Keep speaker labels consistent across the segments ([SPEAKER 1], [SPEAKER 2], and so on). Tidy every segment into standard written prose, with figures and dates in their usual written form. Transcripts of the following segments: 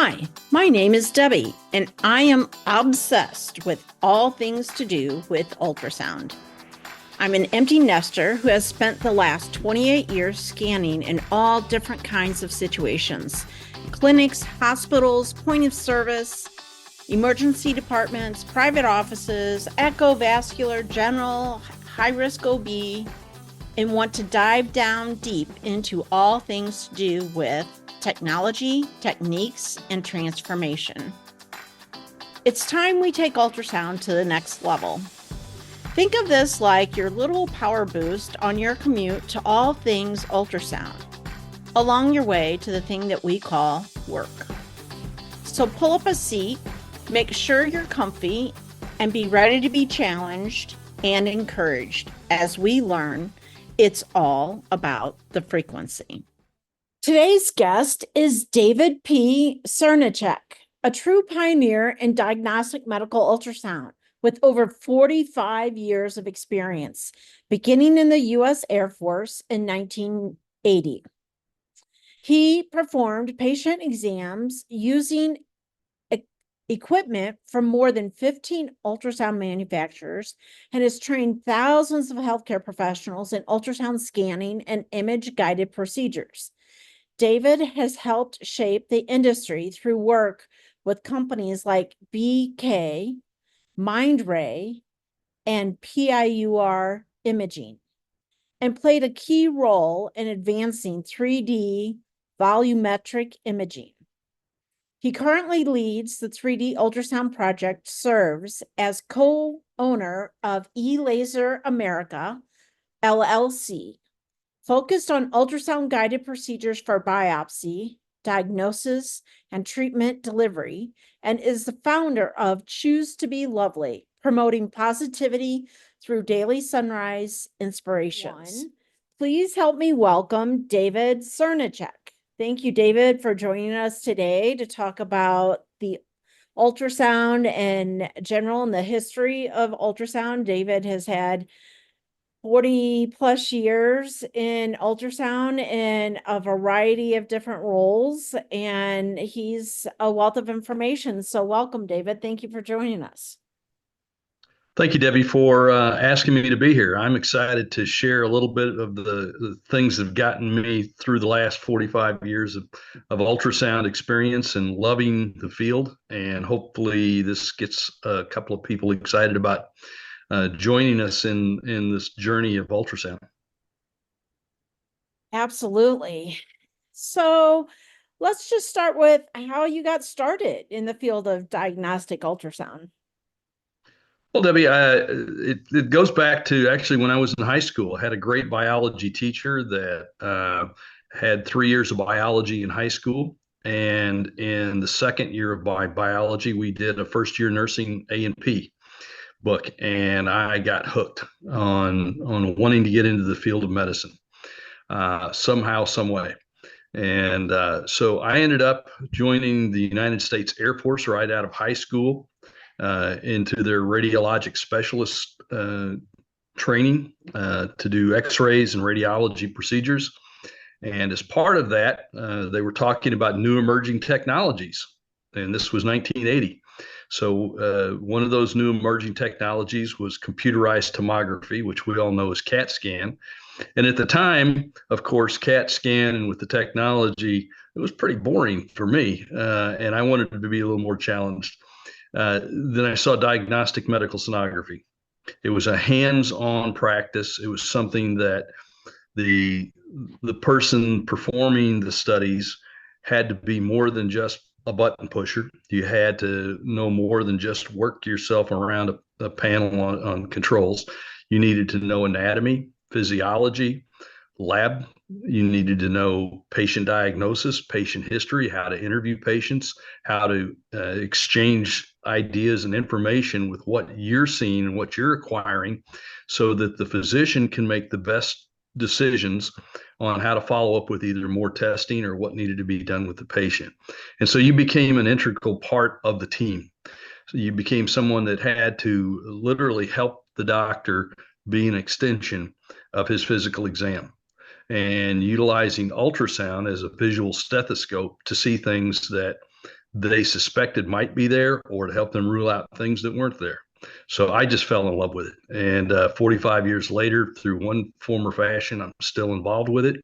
[SPEAKER 1] Hi, my name is Debbie, and I am obsessed with all things to do with ultrasound. I'm an empty nester who has spent the last 28 years scanning in all different kinds of situations: clinics, hospitals, point of service, emergency departments, private offices, echovascular, general, high risk OB, and want to dive down deep into all things to do with technology, techniques, and transformation. It's time we take ultrasound to the next level. Think of this like your little power boost on your commute to all things ultrasound, along your way to the thing that we call work. So pull up a seat, make sure you're comfy, and be ready to be challenged and encouraged as we learn it's all about the frequency. Today's guest is David P. Cernicek, a true pioneer in diagnostic medical ultrasound with over 45 years of experience, beginning in the U.S. Air Force in 1980. He performed patient exams using equipment from more than 15 ultrasound manufacturers and has trained thousands of healthcare professionals in ultrasound scanning and image-guided procedures. David has helped shape the industry through work with companies like BK, Mindray, and PIUR Imaging, and played a key role in advancing 3D volumetric imaging. He currently leads the 3D ultrasound project, serves as co-owner of eLaser America, LLC, focused on ultrasound-guided procedures for biopsy, diagnosis, and treatment delivery, and is the founder of Choose to Be Lovely, promoting positivity through daily sunrise inspirations. Please help me welcome David Cernicek. Thank you, David, for joining us today to talk about the ultrasound in general and the history of ultrasound. David has had 40 plus years in ultrasound in a variety of different roles, and he's a wealth of information. So welcome, David. Thank you for joining us.
[SPEAKER 2] Thank you, Debbie, for asking me to be here. I'm excited to share a little bit of the things that have gotten me through the last 45 years of ultrasound experience and loving the field. And hopefully this gets a couple of people excited about joining us in this journey of ultrasound.
[SPEAKER 1] Absolutely. So let's just start with how you got started in the field of diagnostic ultrasound.
[SPEAKER 2] Well, Debbie, it goes back to actually when I was in high school. I had a great biology teacher that had 3 years of biology in high school. And in the second year of biology, we did a first year nursing A&P book. And I got hooked on wanting to get into the field of medicine somehow, some way. And so I ended up joining the United States Air Force right out of high school. Into their radiologic specialist training to do x-rays and radiology procedures. And as part of that, they were talking about new emerging technologies. And this was 1980. So one of those new emerging technologies was computerized tomography, which we all know as CAT scan. And at the time, of course, CAT scan and with the technology, it was pretty boring for me. And I wanted to be a little more challenged. Then I saw diagnostic medical sonography. It was a hands-on practice. It was something that the person performing the studies had to be more than just a button pusher. You had to know more than just work yourself around a panel on controls. You needed to know anatomy, physiology, lab. You needed to know patient diagnosis, patient history, how to interview patients, how to exchange ideas and information with what you're seeing and what you're acquiring so that the physician can make the best decisions on how to follow up with either more testing or what needed to be done with the patient. And so you became an integral part of the team. So you became someone that had to literally help the doctor be an extension of his physical exam, and utilizing ultrasound as a visual stethoscope to see things that they suspected might be there, or to help them rule out things that weren't there. So I just fell in love with it. And 45 years later, through one form or fashion, I'm still involved with it,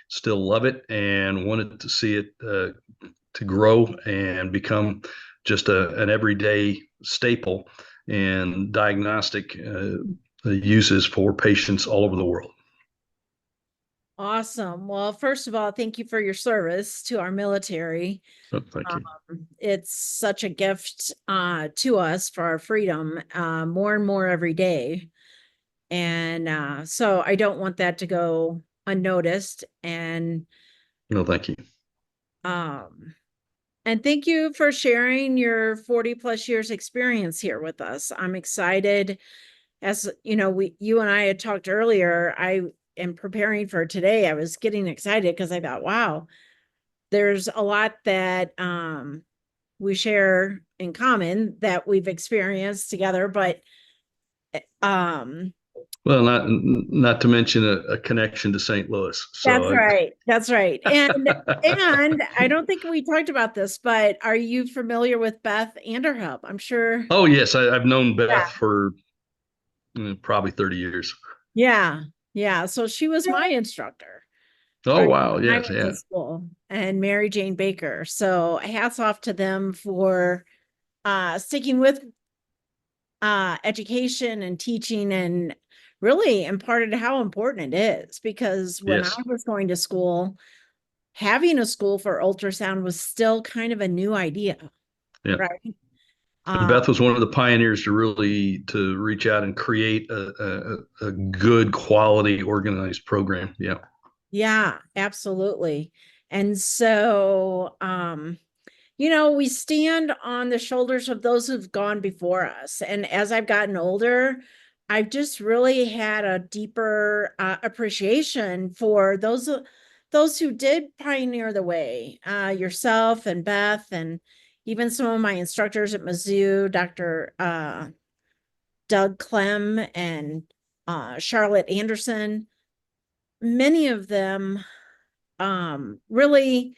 [SPEAKER 2] still love it, and wanted to see it to grow and become just an everyday staple in diagnostic uses for patients all over the world.
[SPEAKER 1] Awesome. Well, first of all, thank you for your service to our military.
[SPEAKER 2] So thank you.
[SPEAKER 1] It's such a gift to us for our freedom, more and more every day. And so I don't want that to go unnoticed.
[SPEAKER 2] No, thank you.
[SPEAKER 1] Um, and thank you for sharing your 40 plus years experience here with us. I'm excited. As you know, you and I had talked earlier. I am preparing for today. I was getting excited because I thought, wow, there's a lot that we share in common that we've experienced together, but um
[SPEAKER 2] Well, not to mention a connection to St. Louis.
[SPEAKER 1] that's
[SPEAKER 2] So,
[SPEAKER 1] right. That's right. And I don't think we talked about this, but are you familiar with Beth Anderhub? I'm sure.
[SPEAKER 2] oh yes, I've known
[SPEAKER 1] Yeah.
[SPEAKER 2] Beth for probably 30 years.
[SPEAKER 1] Yeah. Yeah. So she was my instructor,
[SPEAKER 2] Oh
[SPEAKER 1] right?
[SPEAKER 2] wow,
[SPEAKER 1] I
[SPEAKER 2] yes,
[SPEAKER 1] went to
[SPEAKER 2] yeah,
[SPEAKER 1] school, and Mary Jane Baker. So hats off to them for sticking with education and teaching, and really imparted how important it is, because when I
[SPEAKER 2] yes,
[SPEAKER 1] was going to school, having a school for ultrasound was still kind of a new idea,
[SPEAKER 2] yeah.
[SPEAKER 1] right?
[SPEAKER 2] And
[SPEAKER 1] Uh,
[SPEAKER 2] Beth was one of the pioneers to really to reach out and create a good quality organized program. Yeah,
[SPEAKER 1] yeah, absolutely. And so, we stand on the shoulders of those who've gone before us. And as I've gotten older, I've just really had a deeper appreciation for those who did pioneer the way, yourself and Beth, and even some of my instructors at Mizzou, Dr. Doug Clem and Charlotte Anderson. Many of them really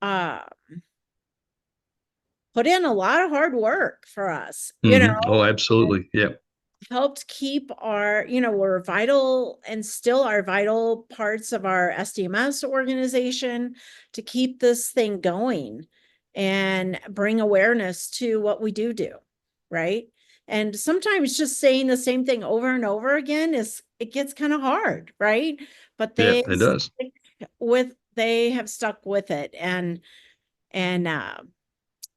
[SPEAKER 1] uh, put in a lot of hard work for us,
[SPEAKER 2] Oh, absolutely. Yeah,
[SPEAKER 1] helped keep our, we're vital and still are vital parts of our SDMS organization to keep this thing going and bring awareness to what we do, right? And sometimes just saying the same thing over and over again it gets kind of hard, right? But
[SPEAKER 2] yeah, it does.
[SPEAKER 1] they have stuck with it, and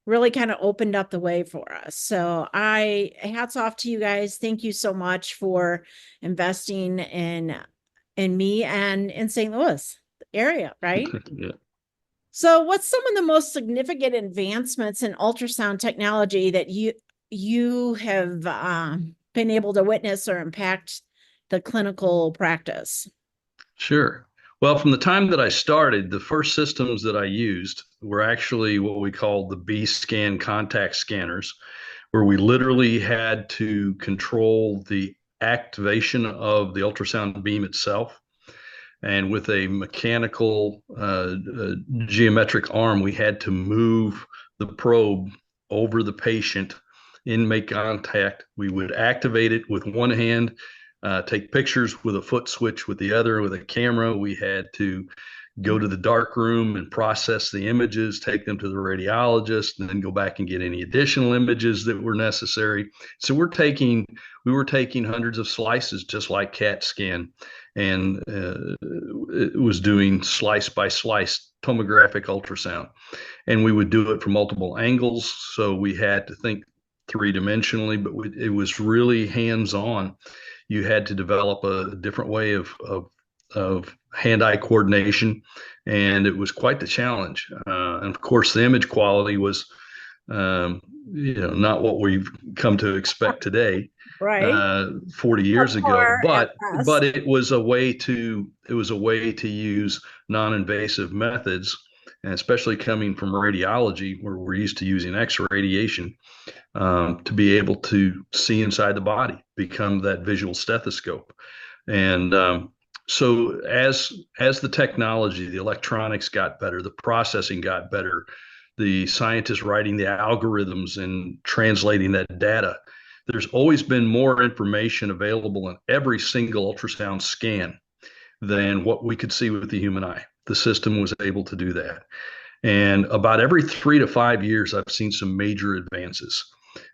[SPEAKER 1] really kind of opened up the way for us. So hats off to you guys. Thank you so much for investing in me and in St. Louis area, right?
[SPEAKER 2] Yeah.
[SPEAKER 1] So what's some of the most significant advancements in ultrasound technology that you have been able to witness or impact the clinical practice?
[SPEAKER 2] Sure. Well, from the time that I started, the first systems that I used were actually what we call the B scan contact scanners, where we literally had to control the activation of the ultrasound beam itself. And with a mechanical geometric arm, we had to move the probe over the patient and make contact. We would activate it with one hand, take pictures with a foot switch with the other. With a camera, we had to go to the dark room and process the images, take them to the radiologist, and then go back and get any additional images that were necessary. So we were taking hundreds of slices, just like CAT scan, and it was doing slice by slice tomographic ultrasound, and we would do it from multiple angles. So we had to think three-dimensionally, but it was really hands-on. You had to develop a different way of hand-eye coordination, and it was quite the challenge. And of course, the image quality was, not what we've come to expect today,
[SPEAKER 1] Right.
[SPEAKER 2] 40 years ago.
[SPEAKER 1] Or at
[SPEAKER 2] But
[SPEAKER 1] best.
[SPEAKER 2] it was a way to use non-invasive methods, and especially coming from radiology, where we're used to using X radiation, to be able to see inside the body, become that visual stethoscope. And so as the technology, the electronics got better, the processing got better, the scientists writing the algorithms and translating that data. There's always been more information available in every single ultrasound scan than what we could see with the human eye. The system was able to do that. And about every 3 to 5 years, I've seen some major advances.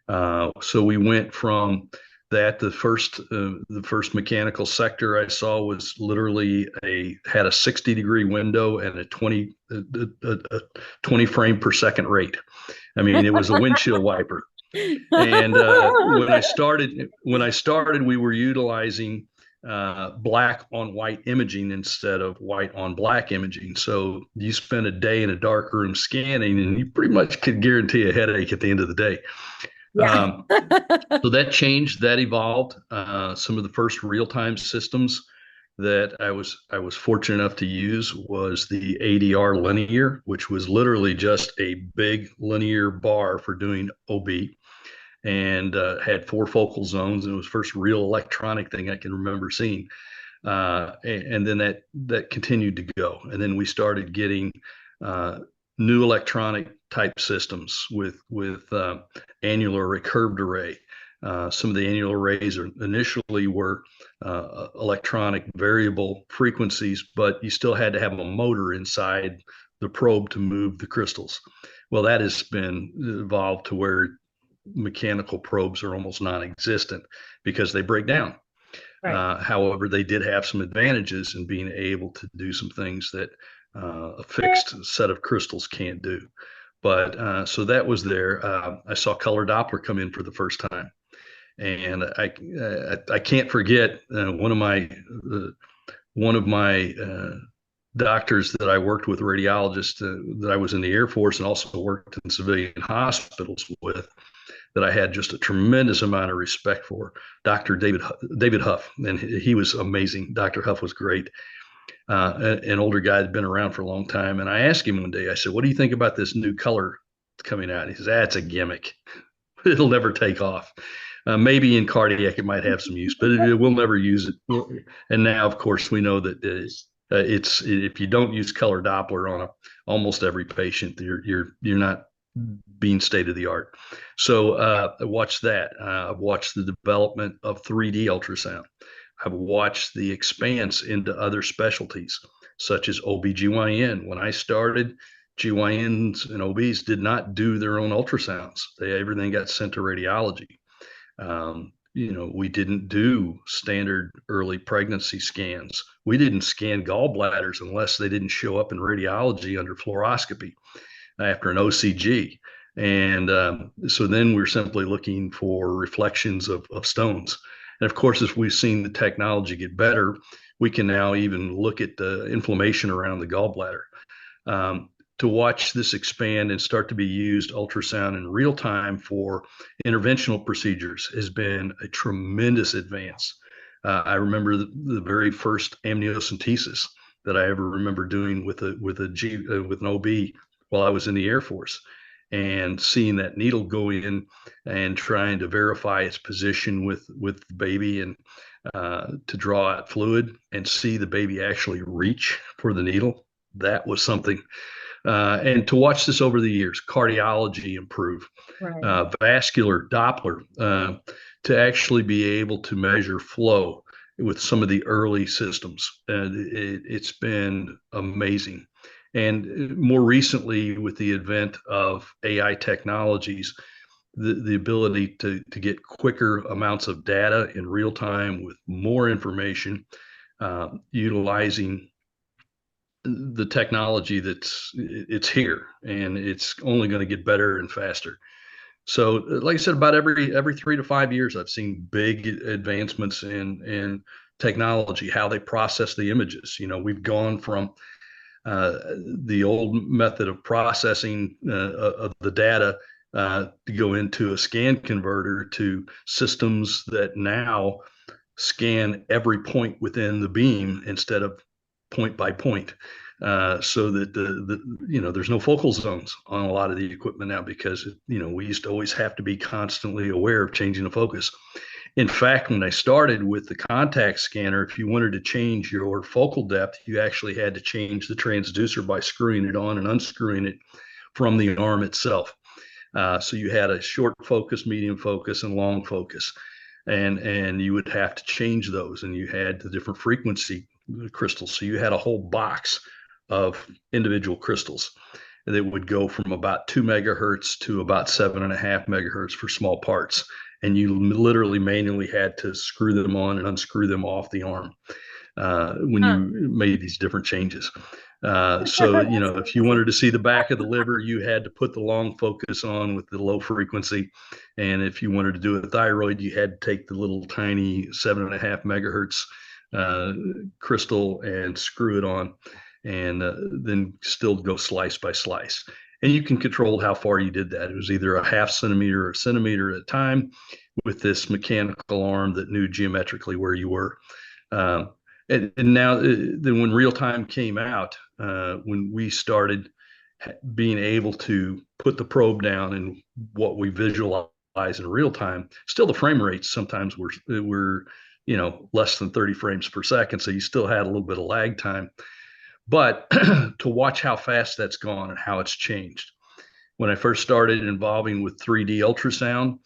[SPEAKER 2] So we went from that. The first mechanical sector I saw was literally had a 60-degree window and a 20 frame per second rate. I mean, it was a windshield wiper. And when I started, we were utilizing black on white imaging instead of white on black imaging. So you spend a day in a dark room scanning, and you pretty much could guarantee a headache at the end of the day.
[SPEAKER 1] Yeah.
[SPEAKER 2] So that changed, that evolved. Some of the first real-time systems that I was fortunate enough to use was the ADR linear, which was literally just a big linear bar for doing OB, and had 4 focal zones, and it was the first real electronic thing I can remember seeing. And then that continued to go, and then we started getting new electronic type systems with annular or curved array. Some of the annular arrays initially were electronic variable frequencies, but you still had to have a motor inside the probe to move the crystals. Well, that has been evolved to where mechanical probes are almost non-existent because they break down. Right. However, they did have some advantages in being able to do some things that a fixed set of crystals can't do. But so that was there. I saw color Doppler come in for the first time, and I can't forget one of my doctors that I worked with, radiologists that I was in the Air Force and also worked in civilian hospitals with, that I had just a tremendous amount of respect for, Dr. David Huff, and he was amazing. Dr. Huff was great. An older guy had been around for a long time. And I asked him one day, I said, what do you think about this new color coming out? He says, it's a gimmick. It'll never take off. Maybe in cardiac, it might have some use, but we'll never use it. And now, of course, we know that it's if you don't use color Doppler on almost every patient, you're not being state of the art. So I watched that. I've watched the development of 3D ultrasound. I've watched the expanse into other specialties, such as OBGYN. When I started, GYNs and OBs did not do their own ultrasounds. Everything got sent to radiology. We didn't do standard early pregnancy scans. We didn't scan gallbladders unless they didn't show up in radiology under fluoroscopy after an OCG. And so then we're simply looking for reflections of stones. And of course, as we've seen the technology get better, we can now even look at the inflammation around the gallbladder. To watch this expand and start to be used ultrasound in real time for interventional procedures has been a tremendous advance. I remember the very first amniocentesis that I ever remember doing with an OB while I was in the Air Force, and seeing that needle go in and trying to verify its position with the baby and to draw out fluid and see the baby actually reach for the needle. That was something. And to watch this over the years, cardiology improve, right. Vascular Doppler, to actually be able to measure flow with some of the early systems. It's been amazing. And more recently, with the advent of AI technologies, the ability to get quicker amounts of data in real time with more information, utilizing the technology it's here, and it's only going to get better and faster. So, like I said, about every 3 to 5 years, I've seen big advancements in technology, how they process the images. We've gone from the old method of processing of the data to go into a scan converter to systems that now scan every point within the beam instead of point by point, so that there's no focal zones on a lot of the equipment now, because we used to always have to be constantly aware of changing the focus. In fact, when I started with the contact scanner, if you wanted to change your focal depth, you actually had to change the transducer by screwing it on and unscrewing it from the arm itself. So you had a short focus, medium focus, and long focus, and you would have to change those, and you had the different frequency crystals. So you had a whole box of individual crystals that would go from about 2 megahertz to about 7.5 megahertz for small parts. And you literally manually had to screw them on and unscrew them off the arm when
[SPEAKER 1] Huh.
[SPEAKER 2] you made these different changes. So, if you wanted to see the back of the liver, you had to put the long focus on with the low frequency. And if you wanted to do a thyroid, you had to take the little tiny 7.5 megahertz crystal and screw it on, and then still go slice by slice. And you can control how far you did that. It was either a half centimeter or a centimeter at a time with this mechanical arm that knew geometrically where you were. And now, then when real time came out, when we started being able to put the probe down and what we visualize in real time, still the frame rates sometimes were less than 30 frames per second. So you still had a little bit of lag time. But to watch how fast that's gone and how it's changed. When I first started involving with 3D ultrasound,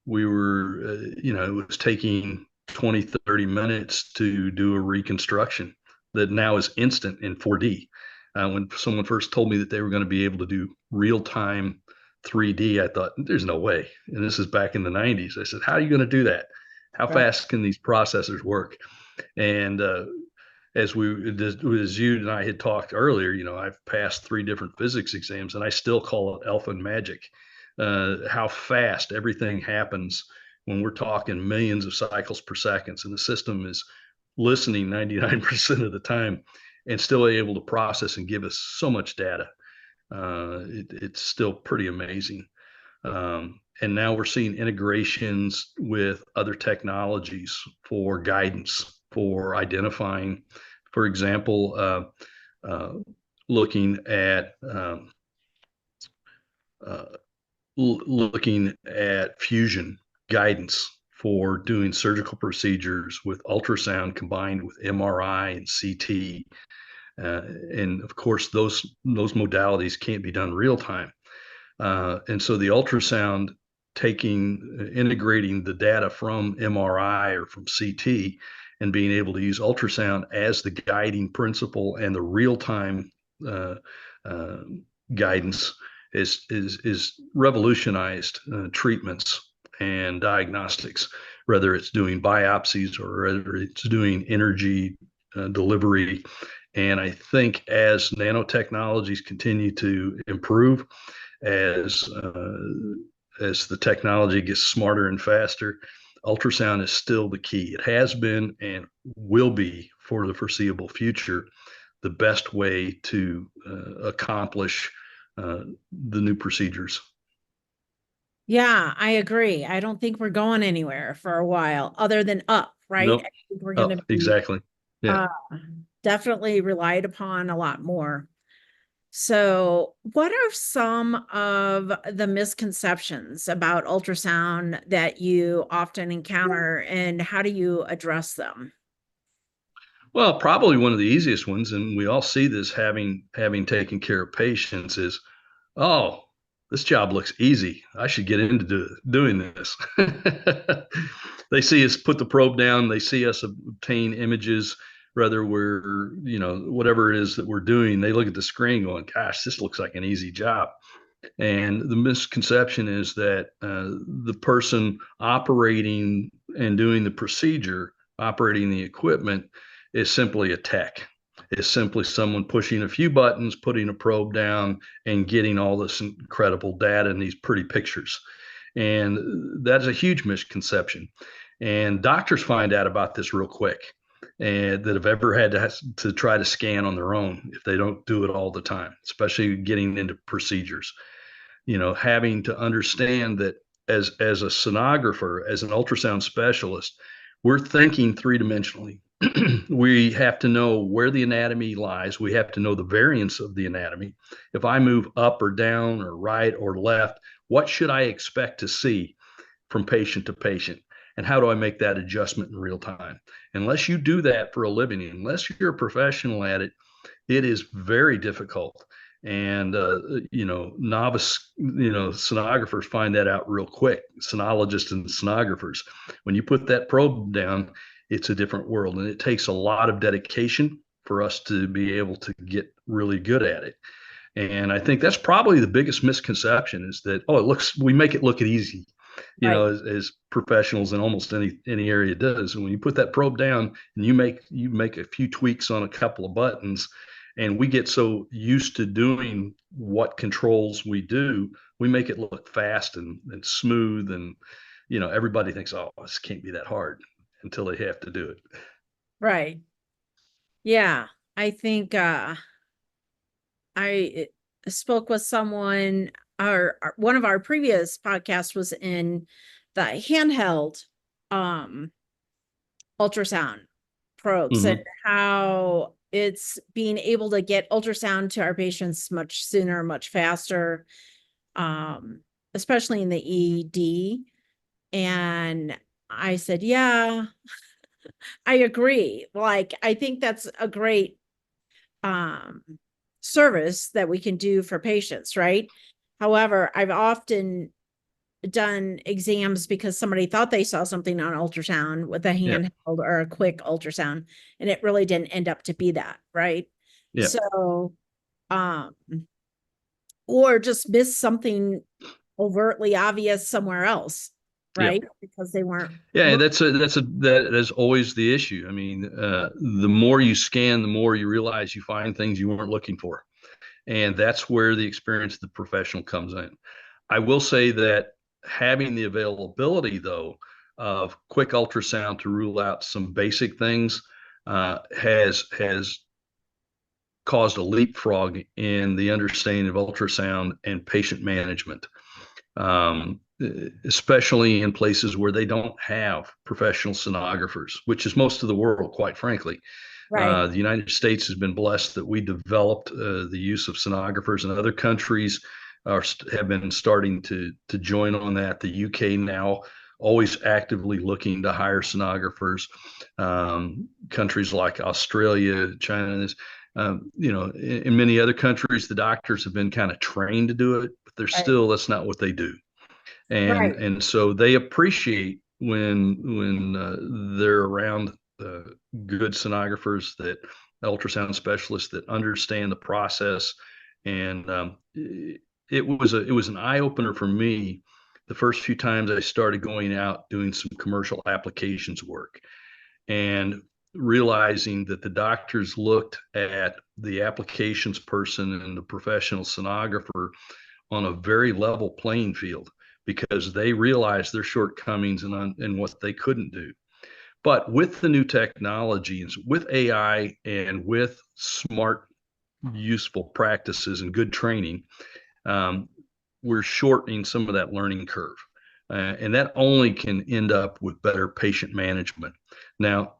[SPEAKER 2] we were, it was taking 20, 30 minutes to do a reconstruction that now is instant in 4D. When someone first told me that they were going to be able to do real time 3D, I thought, there's no way. And this is back in the 90s. I said, how are you going to do that? How
[SPEAKER 1] Right.
[SPEAKER 2] fast can these processors work? And as you and I had talked earlier, I've passed 3 different physics exams, and I still call it elfin magic. How fast everything happens when we're talking millions of cycles per second, and the system is listening 99% of the time and still able to process and give us so much data. It's still pretty amazing. And now we're seeing integrations with other technologies for guidance, for identifying, for example, looking at looking at fusion guidance for doing surgical procedures with ultrasound combined with MRI and CT. And of course, those modalities can't be done real time. And so the ultrasound integrating the data from MRI or from CT and being able to use ultrasound as the guiding principle and the real time guidance is revolutionized treatments and diagnostics, whether it's doing biopsies or whether it's doing energy delivery. And I think as nanotechnologies continue to improve, as the technology gets smarter and faster, ultrasound is still the key. It has been and will be for the foreseeable future the best way to accomplish the new procedures.
[SPEAKER 1] Yeah, I agree. I don't think we're going anywhere for a while other than up, right?
[SPEAKER 2] Nope.
[SPEAKER 1] I think we're going to be
[SPEAKER 2] Exactly. Yeah.
[SPEAKER 1] definitely relied upon a lot more. So, what are some of the misconceptions about ultrasound that you often encounter, and how do you address them?
[SPEAKER 2] Well, probably one of the easiest ones, and we all see this having taken care of patients, is, oh, this job looks easy. I should get into doing this. They see us put the probe down. They see us obtain images, whether we're, whatever it is that we're doing. They look at the screen going, gosh, this looks like an easy job. And the misconception is that the person operating and doing the procedure, operating the equipment, is simply a tech. It's simply someone pushing a few buttons, putting a probe down, and getting all this incredible data and these pretty pictures. And that's a huge misconception. And doctors find out about this real quick, and that have ever had to try to scan on their own if they don't do it all the time, especially getting into procedures. Having to understand that as a sonographer, as an ultrasound specialist, we're thinking 3-dimensionally. We have to know where the anatomy lies. We have to know the variance of the anatomy. If I move up or down or right or left, what should I expect to see from patient to patient? And how do I make that adjustment in real time? Unless you do that for a living, unless you're a professional at it, it is very difficult. And novice sonographers find that out real quick. Sonologists and sonographers, when you put that probe down, it's a different world, and it takes a lot of dedication for us to be able to get really good at it. And I think that's probably the biggest misconception, is that, we make it look easy,
[SPEAKER 1] Right.
[SPEAKER 2] as professionals in almost any area does. And when you put that probe down and you make a few tweaks on a couple of buttons, and we get so used to doing what controls we do, we make it look fast and smooth, and everybody thinks, oh, this can't be that hard, until they have to do it.
[SPEAKER 1] Right. Yeah. I think I spoke with someone, one of our previous podcasts was in the handheld um ultrasound probes, and
[SPEAKER 2] Mm-hmm.
[SPEAKER 1] how it's being able to get ultrasound to our patients much sooner, much faster, um, especially in the ED. And I said, yeah, I agree. Like, I think that's a great um, service that we can do for patients, right? However, I've often done exams because somebody thought they saw something on ultrasound with a
[SPEAKER 2] Yeah.
[SPEAKER 1] handheld or a quick ultrasound, and it really didn't end up to be that, right?
[SPEAKER 2] Yeah.
[SPEAKER 1] So, um, or just miss something overtly obvious somewhere else,
[SPEAKER 2] Yeah.
[SPEAKER 1] right? Because they weren't
[SPEAKER 2] Yeah,
[SPEAKER 1] look
[SPEAKER 2] that is always the issue. I mean, the more you scan, the more you realize you find things you weren't looking for, and that's where the experience of the professional comes in. I will say that having the availability, though, of quick ultrasound to rule out some basic things has caused a leapfrog in the understanding of ultrasound and patient management, um, especially in places where they don't have professional sonographers, which is most of the world, quite frankly.
[SPEAKER 1] right,
[SPEAKER 2] The United States has been blessed that we developed the use of sonographers, and other countries have been starting to join on that. The UK now always actively looking to hire sonographers. Countries like Australia, China, in many other countries, the doctors have been kind of trained to do it, but
[SPEAKER 1] right,
[SPEAKER 2] that's not what they do. and
[SPEAKER 1] right,
[SPEAKER 2] and so they appreciate when they're around uh, good sonographers, that ultrasound specialists that understand the process. And it was an eye opener for me the first few times I started going out doing some commercial applications work, and realizing that the doctors looked at the applications person and the professional sonographer on a very level playing field, because they realized their shortcomings and what they couldn't do. But with the new technologies, with AI, and with smart, useful practices and good training, um, we're shortening some of that learning curve. And that only can end up with better patient management. Now,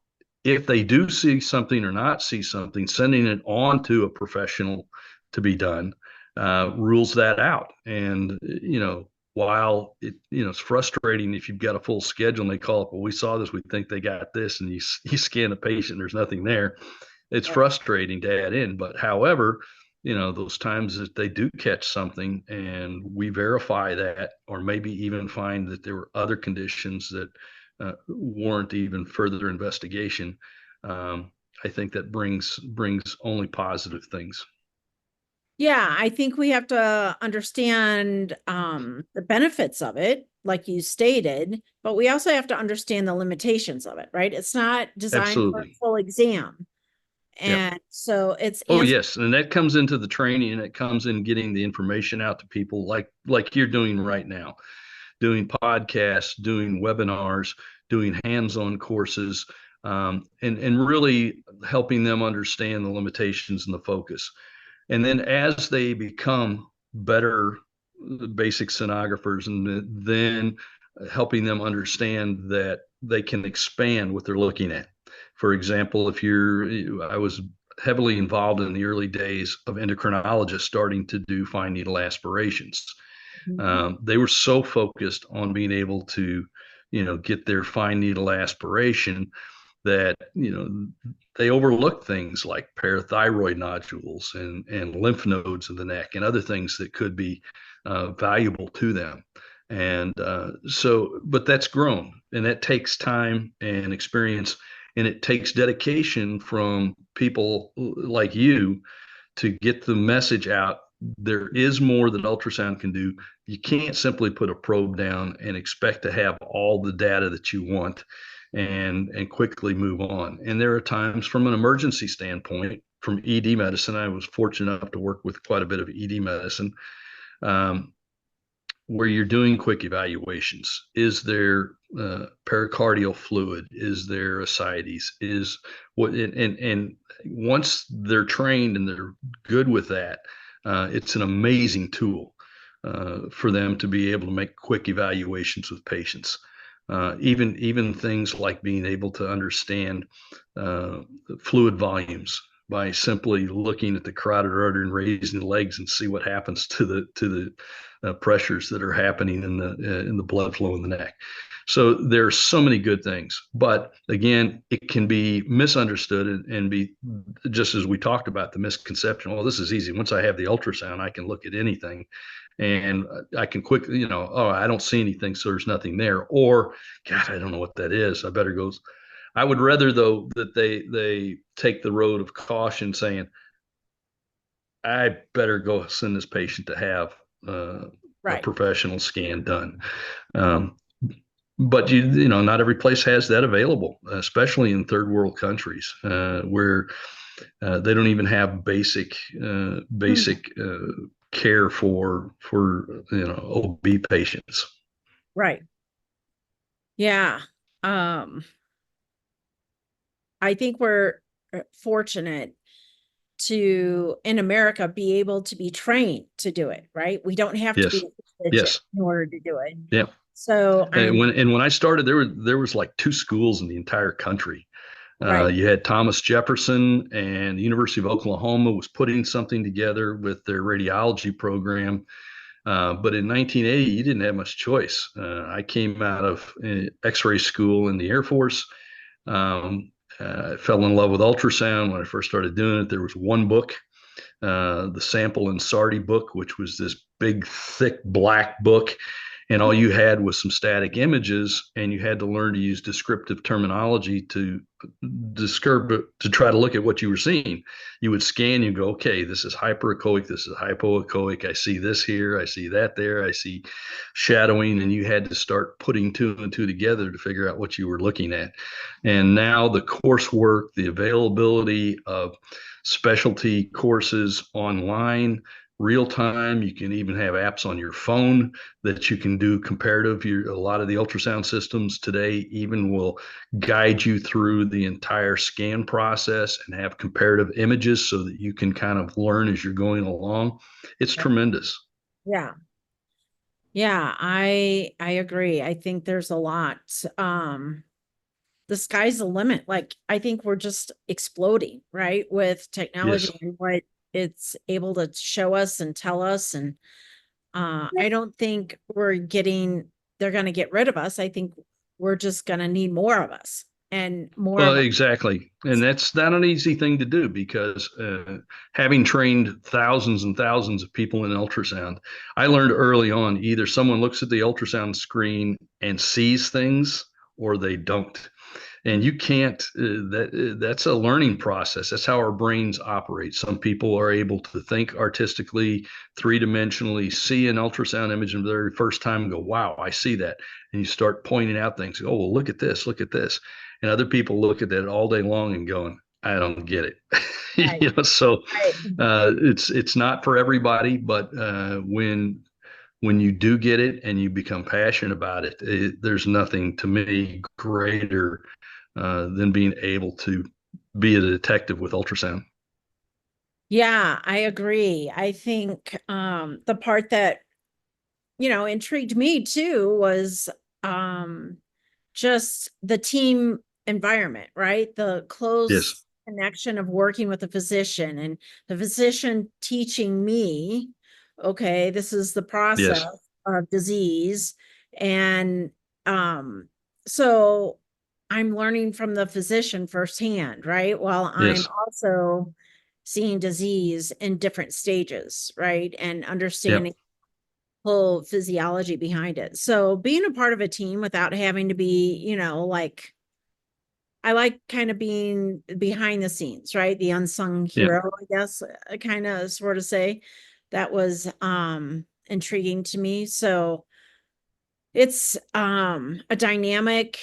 [SPEAKER 2] if they do see something or not see something, sending it on to a professional to be done rules that out. And, while it's frustrating if you've got a full schedule and they call up, well, we saw this, we think they got this, and you scan a patient, there's nothing there. It's
[SPEAKER 1] right.
[SPEAKER 2] frustrating to add in. But however, those times that they do catch something and we verify that, or maybe even find that there were other conditions that warrant even further investigation, I think that brings only positive things.
[SPEAKER 1] Yeah, I think we have to understand the benefits of it, like you stated, but we also have to understand the limitations of it, right? It's not designed for a
[SPEAKER 2] Absolutely.
[SPEAKER 1] full exam.
[SPEAKER 2] Yep.
[SPEAKER 1] And so it's
[SPEAKER 2] Oh
[SPEAKER 1] answer
[SPEAKER 2] yes, and that comes into the training, and it comes in getting the information out to people, like you're doing right now, doing podcasts, doing webinars, doing hands-on courses, and really helping them understand the limitations and the focus. And then as they become better basic sonographers, and then helping them understand that they can expand what they're looking at. For example, I was heavily involved in the early days of endocrinologists starting to do fine needle aspirations.
[SPEAKER 1] Mhm.
[SPEAKER 2] They were so focused on being able to, get their fine needle aspiration, that they overlook things like parathyroid nodules and lymph nodes in the neck and other things that could be valuable to them. And but that's grown, and that takes time and experience, and it takes dedication from people like you to get the message out. There is more that ultrasound can do. You can't simply put a probe down and expect to have all the data that you want and quickly move on. And there are times from an emergency standpoint, from ED medicine, I was fortunate enough to work with quite a bit of ED medicine, um, where you're doing quick evaluations. Is there pericardial fluid? Is there ascites? Is what? And once they're trained and they're good with that, it's an amazing tool for them to be able to make quick evaluations with patients. Even things like being able to understand fluid volumes by simply looking at the carotid artery and raising the legs and see what happens to the pressures that are happening in the blood flow in the neck. So there's so many good things, but again, it can be misunderstood and be just as we talked about the misconception. Well, this is easy. Once I have the ultrasound, I can look at anything, and I can quickly, oh, I don't see anything, so there's nothing there. Or, God, I don't know what that is. I better go. I would rather, though, that they take the road of caution, saying, I better go send this patient to have a
[SPEAKER 1] Right.
[SPEAKER 2] professional scan done. Um, but not every place has that available, especially in third world countries where they don't even have basic care for OB patients.
[SPEAKER 1] Right. Yeah. Um, I think we're fortunate to, in America, be able to be trained to do it, right? We don't have to be
[SPEAKER 2] Yes,
[SPEAKER 1] a physician
[SPEAKER 2] yes,
[SPEAKER 1] in order to do it.
[SPEAKER 2] yeah.
[SPEAKER 1] So I'm
[SPEAKER 2] When I started, there was like two schools in the entire country.
[SPEAKER 1] right.
[SPEAKER 2] You had Thomas Jefferson, and the University of Oklahoma was putting something together with their radiology program. But in 1980, you didn't have much choice. I came out of X-ray school in the Air Force. Um, I fell in love with ultrasound when I first started doing it. There was one book, the Sample and Sardi book, which was this big, thick black book, and all you had was some static images, and you had to learn to use descriptive terminology to describe, to try to look at what you were seeing. You would scan, you go, okay, this is hyperechoic, this is hypoechoic, I see this here, I see that there, I see shadowing, and you had to start putting two and two together to figure out what you were looking at. And now the coursework, the availability of specialty courses online, real time. You can even have apps on your phone that you can do comparative. A lot of the ultrasound systems today even will guide you through the entire scan process and have comparative images so that you can kind of learn as you're going along. It's tremendous.
[SPEAKER 1] Yeah. Yeah, I agree. I think there's a lot. The sky's the limit. Like, I think we're just exploding, right? With
[SPEAKER 2] Yes.
[SPEAKER 1] technology and what it's able to show us and tell us. And I don't think they're going to get rid of us. I think we're just going to need more of us and more
[SPEAKER 2] Well,
[SPEAKER 1] of
[SPEAKER 2] exactly. And that's not an easy thing to do because having trained thousands and thousands of people in ultrasound, I learned early on either someone looks at the ultrasound screen and sees things or they don't. And you can't, that's a learning process. That's how our brains operate. Some people are able to think artistically, three-dimensionally, see an ultrasound image and the very first time and go, wow, I see that. And you start pointing out things. Oh, well, look at this, look at this. And other people look at that all day long and going, I don't get it.
[SPEAKER 1] right,
[SPEAKER 2] So
[SPEAKER 1] right.
[SPEAKER 2] it's not for everybody, but when you do get it and you become passionate about it, there's nothing to me greater than being able to be a detective with ultrasound.
[SPEAKER 1] Yeah, I agree. I think the part that, intrigued me too was um just the team environment, right? The
[SPEAKER 2] Yes,
[SPEAKER 1] close connection of working with a physician and the physician teaching me, okay, this is the process
[SPEAKER 2] yes,
[SPEAKER 1] of disease. And so I'm learning from the physician firsthand, right? While I'm
[SPEAKER 2] Yes.
[SPEAKER 1] also seeing disease in different stages, right? And
[SPEAKER 2] Yep.
[SPEAKER 1] understanding whole physiology behind it. So being a part of a team without having to be, like I like kind of being behind the scenes, right? The unsung
[SPEAKER 2] Yeah.
[SPEAKER 1] hero, I guess, kind of sort of say that was intriguing to me. So it's a dynamic.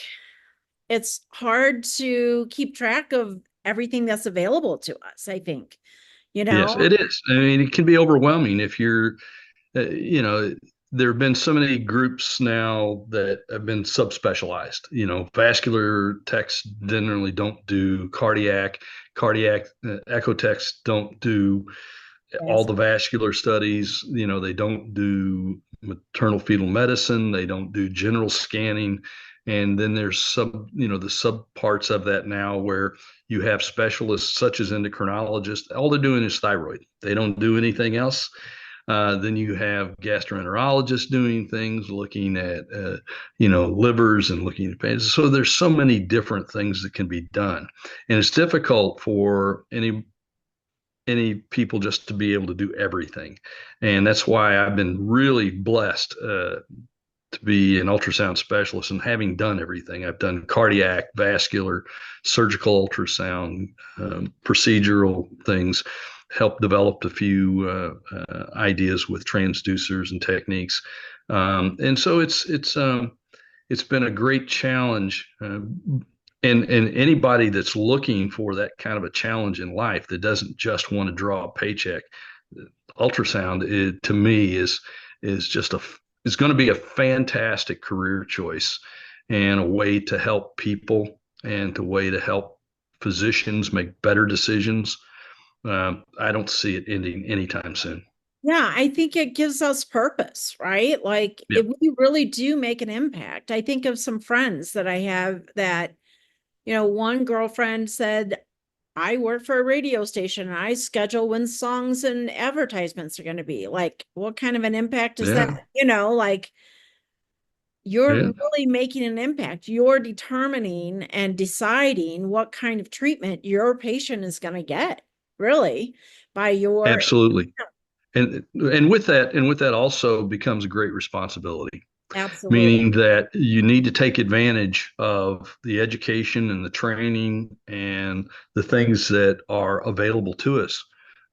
[SPEAKER 1] It's hard to keep track of everything that's available to us, I think. You
[SPEAKER 2] Yes,
[SPEAKER 1] know?
[SPEAKER 2] it is. I mean, it can be overwhelming if you're, you know, there have been so many groups now that have been subspecialized. Vascular techs generally don't do cardiac echo techs don't do all
[SPEAKER 1] Yes.
[SPEAKER 2] the vascular studies. They don't do maternal fetal medicine. They don't do general scanning. And then there's the sub parts of that now where you have specialists such as endocrinologists. All they're doing is thyroid. They don't do anything else. Then you have gastroenterologists doing things, looking at livers and looking at pains. So there's so many different things that can be done, and it's difficult for any people just to be able to do everything. And that's why I've been really blessed to be an ultrasound specialist and having done everything. I've done cardiac, vascular, surgical ultrasound, procedural things, helped develop a few ideas with transducers and techniques. And so it's been a great challenge. And anybody that's looking for that kind of a challenge in life that doesn't just want to draw a paycheck, ultrasound to me is just is going to be a fantastic career choice and a way to help people and a way to help physicians make better decisions. I don't see it ending anytime soon.
[SPEAKER 1] Yeah, I think it gives us purpose, right? Like
[SPEAKER 2] Yeah.
[SPEAKER 1] if we really do make an impact. I think of some friends that I have that, one girlfriend said, I work for a radio station and I schedule when songs and advertisements are going to be. Like, what kind of an impact is
[SPEAKER 2] Yeah.
[SPEAKER 1] that? Like you're
[SPEAKER 2] Yeah.
[SPEAKER 1] really making an impact. You're determining and deciding what kind of treatment your patient is going to get, really, by your
[SPEAKER 2] Absolutely. And with that also becomes a great responsibility,
[SPEAKER 1] absolutely.
[SPEAKER 2] meaning that you need to take advantage of the education and the training and the things that are available to us.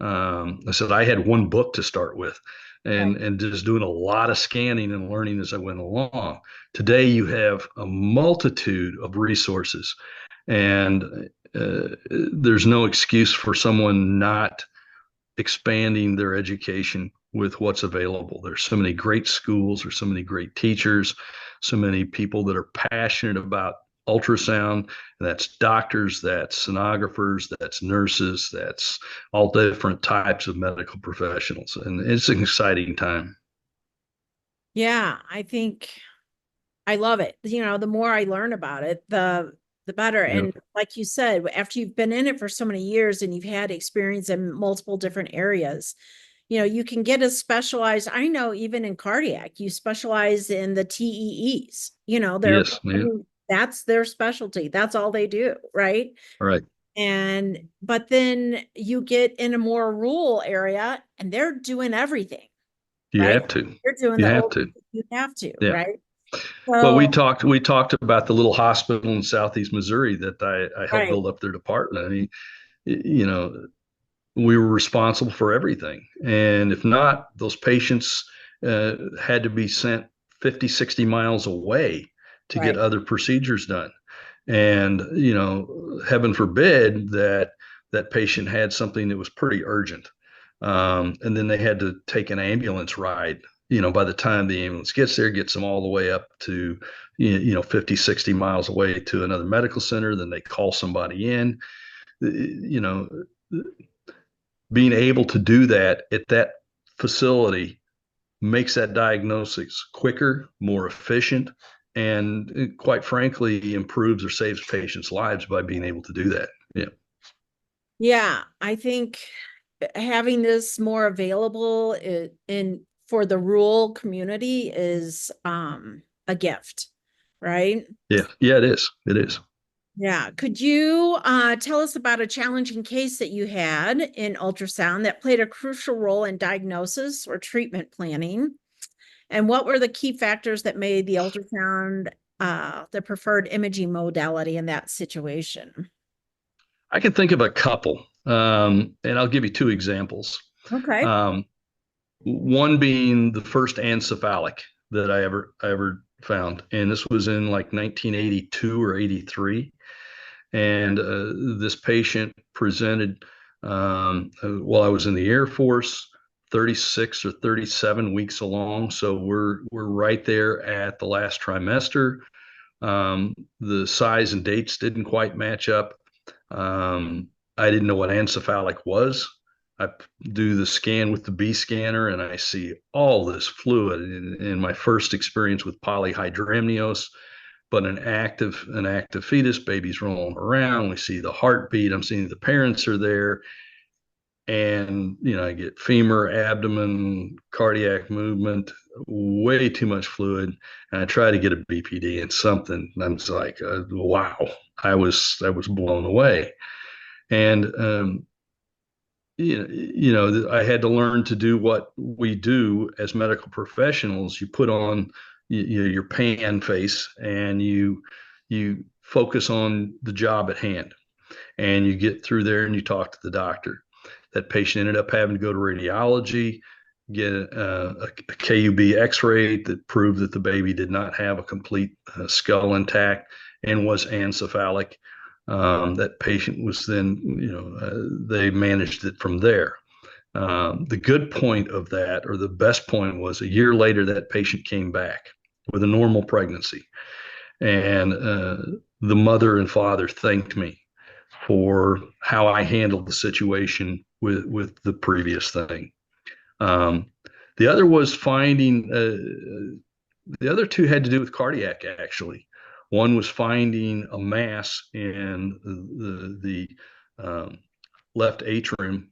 [SPEAKER 2] I said I had one book to start with,
[SPEAKER 1] Right.
[SPEAKER 2] and just doing a lot of scanning and learning as I went along. Today you have a multitude of resources, and there's no excuse for someone not expanding their education with what's available. There's so many great schools, there's so many great teachers, so many people that are passionate about ultrasound. That's doctors, that's sonographers, that's nurses, that's all different types of medical professionals. And it's an exciting time.
[SPEAKER 1] Yeah, I think I love it. The more I learn about it, the better.
[SPEAKER 2] Yep.
[SPEAKER 1] And like you said, after you've been in it for so many years and you've had experience in multiple different areas, you can get a specialized, I know even in cardiac, you specialize in the TEEs.
[SPEAKER 2] Yes, yeah.
[SPEAKER 1] That's their specialty. That's all they do, right?
[SPEAKER 2] All right.
[SPEAKER 1] But then you get in a more rural area and they're doing everything,
[SPEAKER 2] You
[SPEAKER 1] right?
[SPEAKER 2] have to.
[SPEAKER 1] They're doing
[SPEAKER 2] You
[SPEAKER 1] the
[SPEAKER 2] have
[SPEAKER 1] old,
[SPEAKER 2] to.
[SPEAKER 1] you have to,
[SPEAKER 2] Yeah.
[SPEAKER 1] right?
[SPEAKER 2] Well, we
[SPEAKER 1] So,
[SPEAKER 2] talked we talked about the little hospital in Southeast Missouri that I helped
[SPEAKER 1] right,
[SPEAKER 2] build up their department. I mean, you know, we were responsible for everything. And if not, those patients had to be sent 50, 60 miles away to get
[SPEAKER 1] right.
[SPEAKER 2] other procedures done. And, heaven forbid that that patient had something that was pretty urgent. And then they had to take an ambulance ride. By the time the ambulance gets there, gets them all the way up to, 50, 60 miles away to another medical center. Then they call somebody in. You know, being able to do that at that facility makes that diagnosis quicker, more efficient, and quite frankly, improves or saves patients' lives by being able to do that. Yeah.
[SPEAKER 1] Yeah, I think having this more available in for the rural community is a gift, right?
[SPEAKER 2] Yeah. Yeah, it is. It is.
[SPEAKER 1] Yeah. Could you tell us about a challenging case that you had in ultrasound that played a crucial role in diagnosis or treatment planning? And what were the key factors that made the ultrasound the preferred imaging modality in that situation?
[SPEAKER 2] I can think of a couple, and I'll give you two examples.
[SPEAKER 1] Okay.
[SPEAKER 2] Um, One being the first encephalic that I ever found, and this was in like 1982 or 83. And this patient presented while I was in the Air Force, 36 or 37 weeks along. So we're right there at the last trimester. The size and dates didn't quite match up. I didn't know what encephalic was. I do the scan with the B scanner and I see all this fluid in my first experience with polyhydramnios, but an active fetus, baby's rolling around. We see the heartbeat. I'm seeing the parents are there, and I get femur, abdomen, cardiac movement, way too much fluid, and I try to get a BPD and something. And I'm just like, wow, I was blown away, and I had to learn to do what we do as medical professionals. You put on your pan face and you focus on the job at hand, and you get through there and you talk to the doctor. That patient ended up having to go to radiology, get a KUB X-ray that proved that the baby did not have a complete skull intact and was encephalic. That patient was then, they managed it from there. The good point of that, or the best point, was a year later that patient came back with a normal pregnancy, and the mother and father thanked me for how I handled the situation with the previous thing. Um, the other was finding the other two had to do with cardiac, actually. One was finding a mass in the left atrium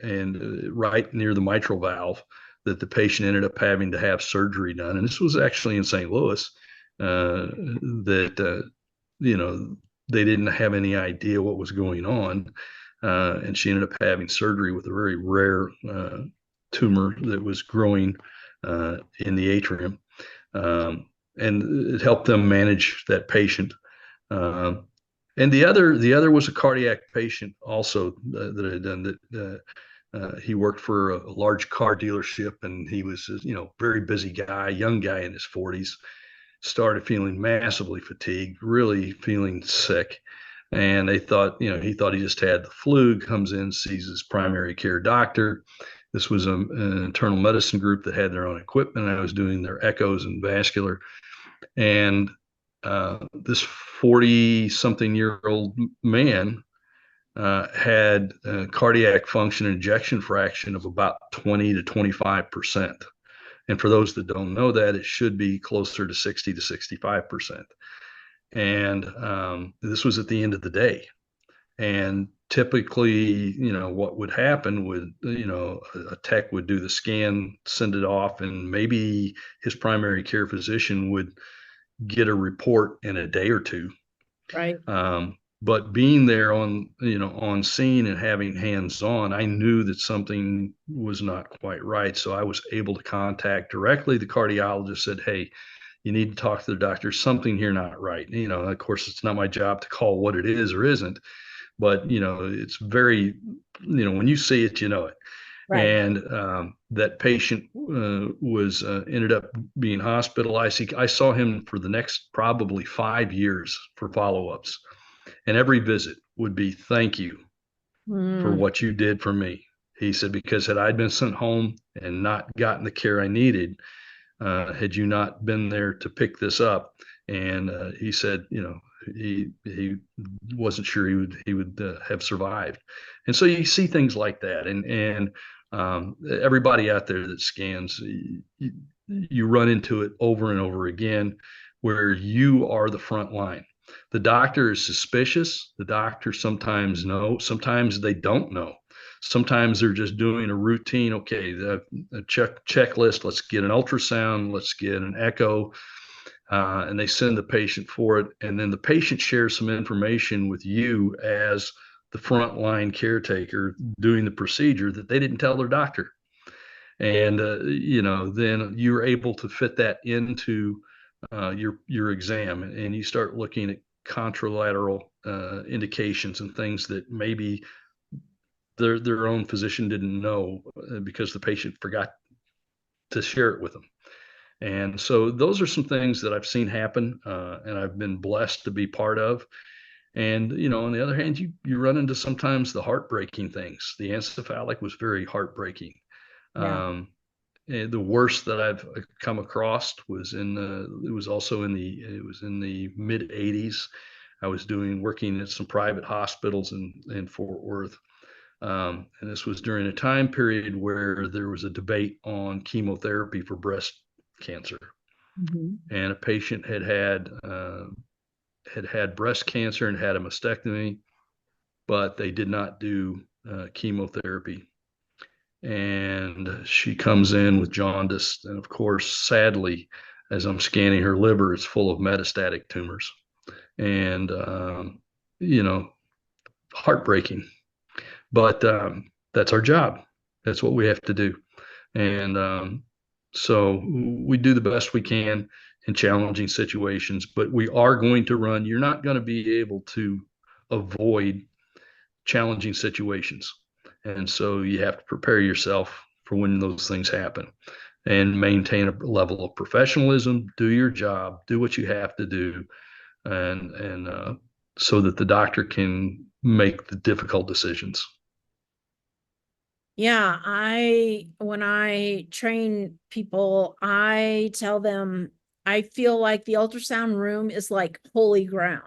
[SPEAKER 2] and right near the mitral valve that the patient ended up having to have surgery done. And this was actually in St. Louis, that they didn't have any idea what was going on. And she ended up having surgery with a very rare tumor that was growing in the atrium. And it helped them manage that patient. Um, and the other was a cardiac patient also that I had done that. He worked for a large car dealership, and he was, very busy guy, young guy in his 40s. Started feeling massively fatigued, really feeling sick, and they thought, he thought he just had the flu. Comes in, sees his primary care doctor. This was an internal medicine group that had their own equipment. I was doing their echoes and vascular, and this 40-something-year-old man had a cardiac function and ejection fraction of about 20 to 25%. And for those that don't know that, it should be closer to 60 to 65%. And this was at the end of the day. And typically, what would happen would, a tech would do the scan, send it off, and maybe his primary care physician would get a report in a day or two.
[SPEAKER 1] Right.
[SPEAKER 2] But being there on scene and having hands on, I knew that something was not quite right. So I was able to contact directly the cardiologist, said, hey, you need to talk to the doctor. Something here not right. Of course, it's not my job to call what it is or isn't, but it's very, when you see it, you know it.
[SPEAKER 1] Right.
[SPEAKER 2] And that patient was ended up being hospitalized. I saw him for the next probably 5 years for follow-ups, and every visit would be, thank you for
[SPEAKER 1] Mm,
[SPEAKER 2] what you did for me. He said, because had I been sent home and not gotten the care I needed, had you not been there to pick this up. And he said, he wasn't sure he would have survived. And so you see things like that, and everybody out there that scans, you run into it over and over again, where you are the front line. The doctor is suspicious. The doctor sometimes know, sometimes they don't know. Sometimes they're just doing a routine. Okay, the checklist. Let's get an ultrasound. Let's get an echo. and they send the patient for it, and then the patient shares some information with you as the frontline caretaker doing the procedure that they didn't tell their doctor. And then you're able to fit that into your exam, and you start looking at contralateral indications and things that maybe their own physician didn't know because the patient forgot to share it with them. And so those are some things that I've seen happen, and I've been blessed to be part of. And on the other hand, you run into sometimes the heartbreaking things. The encephalic was very heartbreaking.
[SPEAKER 1] Yeah.
[SPEAKER 2] The worst that I've come across was it was also in the mid 80s. I was working at some private hospitals in Fort Worth. And this was during a time period where there was a debate on chemotherapy for breast cancer.
[SPEAKER 1] Mm-hmm.
[SPEAKER 2] And a patient had breast cancer and had a mastectomy, but they did not do chemotherapy. And she comes in with jaundice. And of course, sadly, as I'm scanning her liver, it's full of metastatic tumors. And, you know, heartbreaking. But that's our job. That's what we have to do. And so we do the best we can in challenging situations, but we are going to run. You're not going to be able to avoid challenging situations. And so you have to prepare yourself for when those things happen and maintain a level of professionalism, do your job, do what you have to do, and so that the doctor can make the difficult decisions.
[SPEAKER 1] Yeah, when I train people, I tell them I feel like the ultrasound room is like holy ground,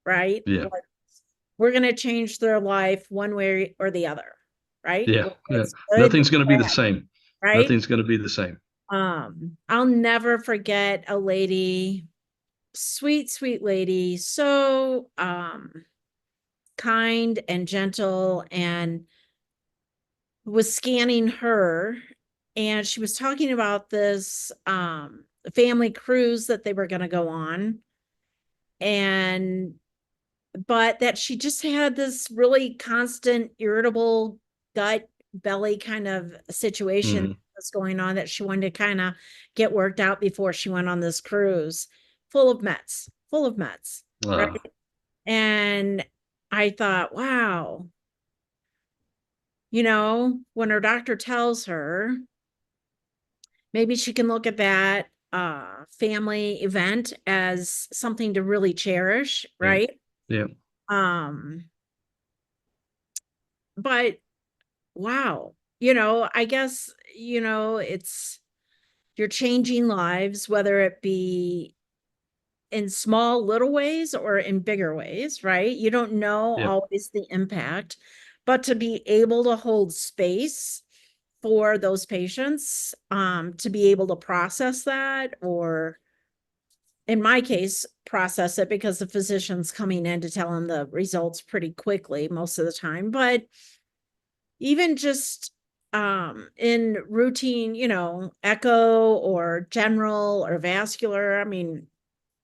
[SPEAKER 1] right?
[SPEAKER 2] Yeah.
[SPEAKER 1] Like, we're going to change their life one way or the other, right?
[SPEAKER 2] Yeah.
[SPEAKER 1] Whether
[SPEAKER 2] Yeah.
[SPEAKER 1] it's good
[SPEAKER 2] Nothing's going to
[SPEAKER 1] or
[SPEAKER 2] be the
[SPEAKER 1] bad,
[SPEAKER 2] same.
[SPEAKER 1] right?
[SPEAKER 2] Nothing's going to be the same.
[SPEAKER 1] I'll never forget a lady, sweet, sweet lady, so kind and gentle, and was scanning her, and she was talking about this family cruise that they were going to go on, and but that she just had this really constant irritable gut belly kind of situation
[SPEAKER 2] Mm.
[SPEAKER 1] that's going on, that she wanted to kind of get worked out before she went on this cruise, full of meds, right?
[SPEAKER 2] Uh,
[SPEAKER 1] And I thought, wow, when her doctor tells her, maybe she can look at that family event as something to really cherish,
[SPEAKER 2] yeah.
[SPEAKER 1] right?
[SPEAKER 2] Yeah.
[SPEAKER 1] um but wow, I guess, it's, you're changing lives, whether it be in small little ways or in bigger ways, right? You don't know
[SPEAKER 2] Yeah.
[SPEAKER 1] always the impact, but to be able to hold space for those patients, to be able to process that, or in my case, process it, because the physician's coming in to tell them the results pretty quickly most of the time. But even just in routine, echo or general or vascular, I mean,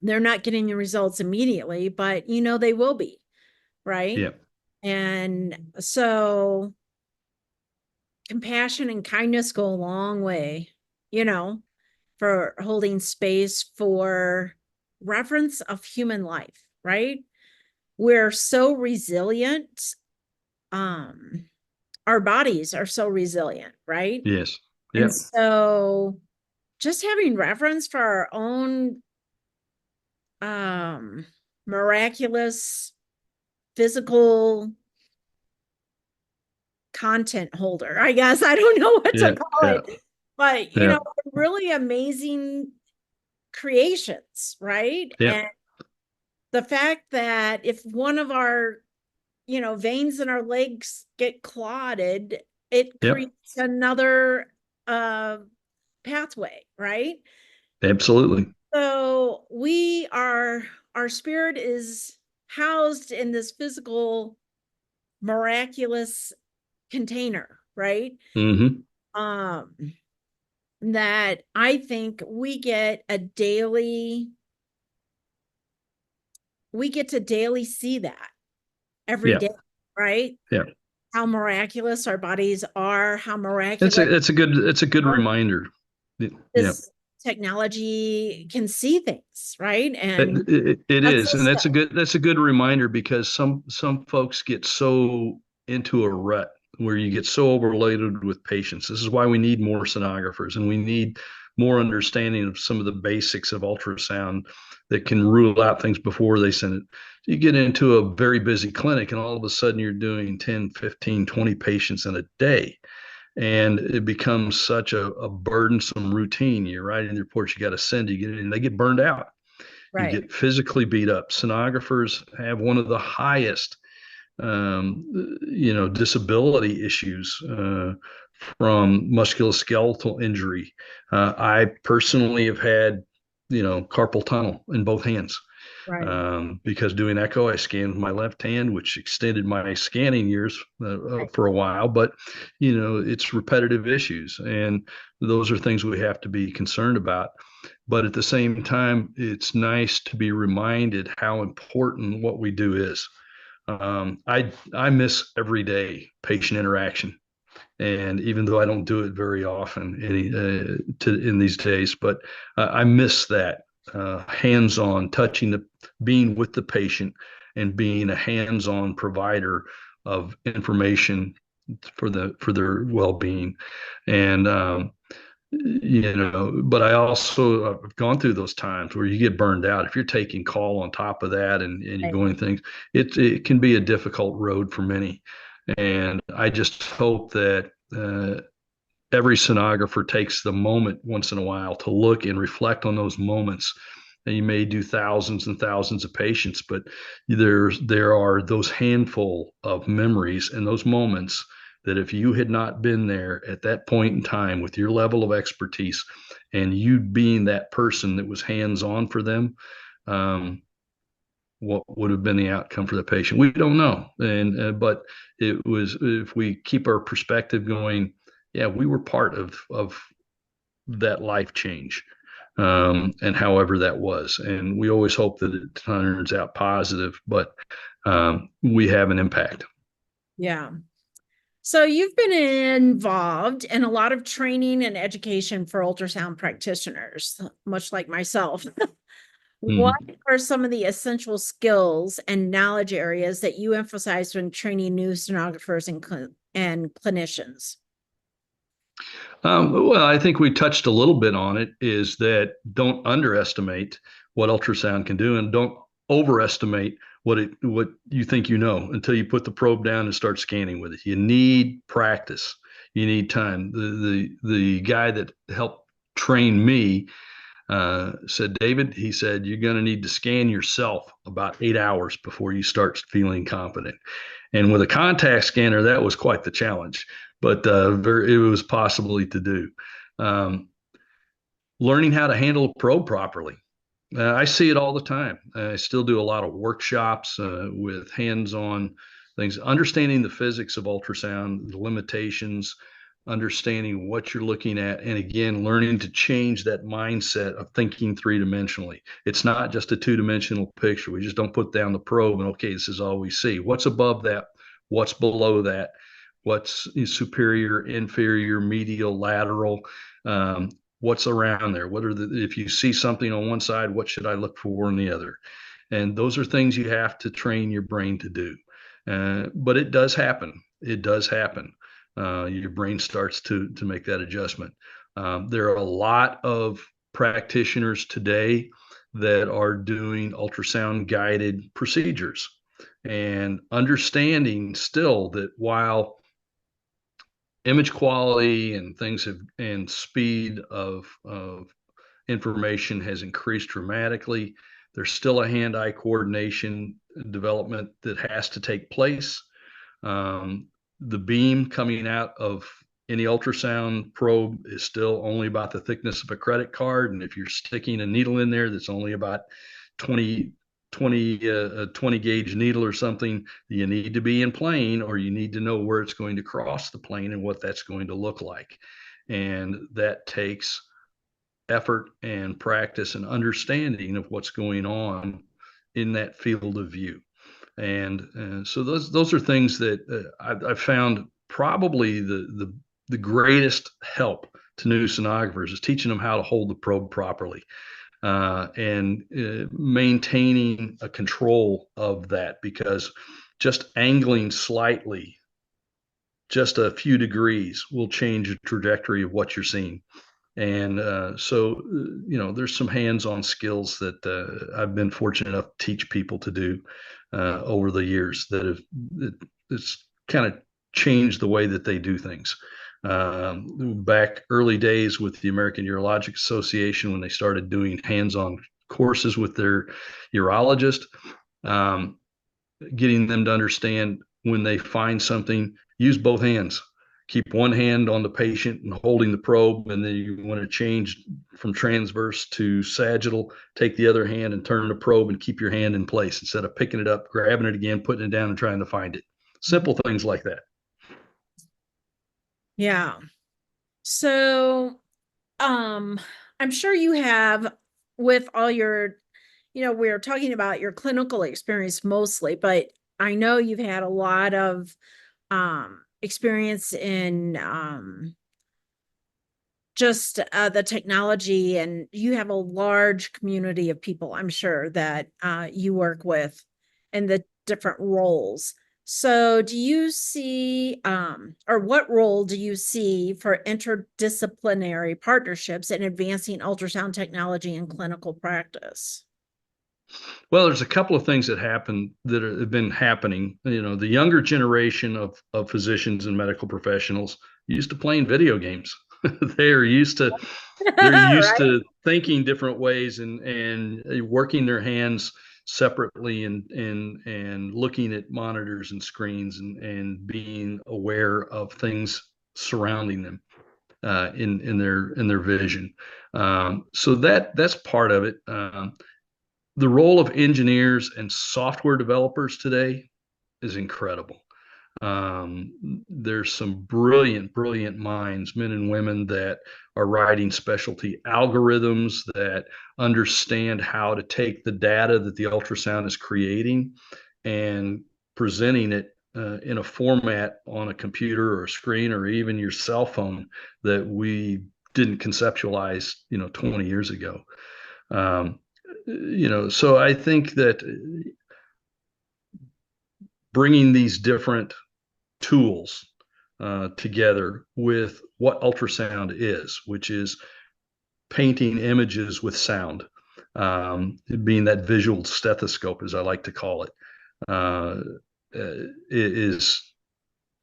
[SPEAKER 1] they're not getting the results immediately, but they will be, right?
[SPEAKER 2] Yeah.
[SPEAKER 1] And so compassion and kindness go a long way, you know, for holding space for reverence of human life, right? We're so resilient. Um, our bodies are so resilient, right?
[SPEAKER 2] Yes.
[SPEAKER 1] And
[SPEAKER 2] Yeah.
[SPEAKER 1] so just having reverence for our own miraculous physical content holder, I guess. I don't know what to
[SPEAKER 2] Yeah.
[SPEAKER 1] call
[SPEAKER 2] Yeah.
[SPEAKER 1] it, but
[SPEAKER 2] Yeah.
[SPEAKER 1] really amazing creations, right?
[SPEAKER 2] Yeah.
[SPEAKER 1] And the fact that if one of our, veins in our legs get clotted, it
[SPEAKER 2] Yep.
[SPEAKER 1] creates another uh pathway, right?
[SPEAKER 2] Absolutely.
[SPEAKER 1] So our spirit is housed in this physical miraculous container, right?
[SPEAKER 2] Hmm.
[SPEAKER 1] Um that I think we get a daily we get to daily see that every
[SPEAKER 2] Yeah.
[SPEAKER 1] day, right?
[SPEAKER 2] Yeah.
[SPEAKER 1] How miraculous our bodies are, how
[SPEAKER 2] It's
[SPEAKER 1] miraculous
[SPEAKER 2] a it's a good reminder. Yeah.
[SPEAKER 1] this technology can see things, right? And
[SPEAKER 2] It
[SPEAKER 1] lets
[SPEAKER 2] is, and
[SPEAKER 1] us know.
[SPEAKER 2] that's a good reminder because some folks get so into a rut where you get so overloaded with patients. This is why we need more sonographers and we need more understanding of some of the basics of ultrasound that can rule out things before they send it. You get into a very busy clinic and all of a sudden you're doing 10, 15, 20 patients in a day and it becomes such a burdensome routine. You're writing the reports you got to send, you get it, and they get burned out. You
[SPEAKER 1] Right,
[SPEAKER 2] get physically beat up. Sonographers have one of the highest, disability issues from musculoskeletal injury. I personally have had, carpal tunnel in both hands
[SPEAKER 1] right,
[SPEAKER 2] because doing echo, I scanned with my left hand, which extended my scanning years
[SPEAKER 1] right.
[SPEAKER 2] for a while. But it's repetitive issues, and those are things we have to be concerned about. But at the same time, it's nice to be reminded how important what we do is. I miss everyday patient interaction, and even though I don't do it very often in these days, but I miss that hands-on touching being with the patient and being a hands-on provider of information for their well-being, and but I also have gone through those times where you get burned out if you're taking call on top of that and you're
[SPEAKER 1] Right.
[SPEAKER 2] going things. It can be a difficult road for many, and I just hope that every sonographer takes the moment once in a while to look and reflect on those moments. And you may do thousands and thousands of patients, but there are those handful of memories and those moments that if you had not been there at that point in time with your level of expertise and you being that person that was hands on for them, um, what would have been the outcome for the patient? We don't know. And but it was, if we keep our perspective going, yeah, we were part of that life change, and however that was. And we always hope that it turns out positive, but we have an impact.
[SPEAKER 1] Yeah. So you've been involved in a lot of training and education for ultrasound practitioners, much like myself. What
[SPEAKER 2] Mhm.
[SPEAKER 1] are some of the essential skills and knowledge areas that you emphasize when training new sonographers and clinicians?
[SPEAKER 2] Well, I think we touched a little bit on it, is that don't underestimate what ultrasound can do and don't overestimate what you think until you put the probe down and start scanning with it. You need practice. You need time. The guy that helped train me said, David, he said, you're going to need to scan yourself about 8 hours before you start feeling confident. And with a contact scanner, that was quite the challenge, but it was possibly to do. Um, Learning how to handle a probe properly. I see it all the time. I still do a lot of workshops with hands-on things, understanding the physics of ultrasound, the limitations, understanding what you're looking at, and again, learning to change that mindset of thinking three-dimensionally. It's not just a two-dimensional picture. We just don't put down the probe and okay, this is all we see. What's above that? What's below that? What's superior, inferior, medial, lateral? What's around there? If you see something on one side, what should I look for on the other? And those are things you have to train your brain to do. But it does happen. It does happen. Your brain starts to make that adjustment. There are a lot of practitioners today that are doing ultrasound guided procedures and understanding still that while image quality and things have and speed of information has increased dramatically. There's still a hand-eye coordination development that has to take place. The beam coming out of any ultrasound probe is still only about the thickness of a credit card, and if you're sticking a needle in there that's only about 20 20 gauge needle or something, you need to be in plane, or you need to know where it's going to cross the plane and what that's going to look like. And that takes effort and practice and understanding of what's going on in that field of view. And so those are things that I've found probably the greatest help to new sonographers is teaching them how to hold the probe properly, and maintaining a control of that, because just angling slightly, just a few degrees, will change the trajectory of what you're seeing. And there's some hands-on skills that I've been fortunate enough to teach people to do over the years that it's kind of changed the way that they do things. Back early days with the American Urologic Association, when they started doing hands-on courses with their urologist, um, getting them to understand when they find something, use both hands. Keep one hand on the patient and holding the probe, and then you want to change from transverse to sagittal, take the other hand and turn the probe and keep your hand in place instead of picking it up, grabbing it again, putting it down and trying to find it. Simple things like that.
[SPEAKER 1] Yeah. So, I'm sure you have, with all your, we're talking about your clinical experience mostly, but I know you've had a lot of experience in just the technology, and you have a large community of people, I'm sure, that you work with in the different roles. So do you see, or what role do you see for interdisciplinary partnerships in advancing ultrasound technology in clinical practice?
[SPEAKER 2] Well, there's a couple of things that have been happening. The younger generation of physicians and medical professionals used to playing video games. They're used to they're used
[SPEAKER 1] Right.
[SPEAKER 2] to thinking different ways, and working their hands separately, and looking at monitors and screens, and being aware of things surrounding them in their vision. So that's part of it. The role of engineers and software developers today is incredible. There's some brilliant minds, men and women, that are writing specialty algorithms that understand how to take the data that the ultrasound is creating and presenting it in a format on a computer or a screen or even your cell phone that we didn't conceptualize 20 years ago. um, so I think that bringing these different tools together with what ultrasound is, which is painting images with sound, being that visual stethoscope, as I like to call it, is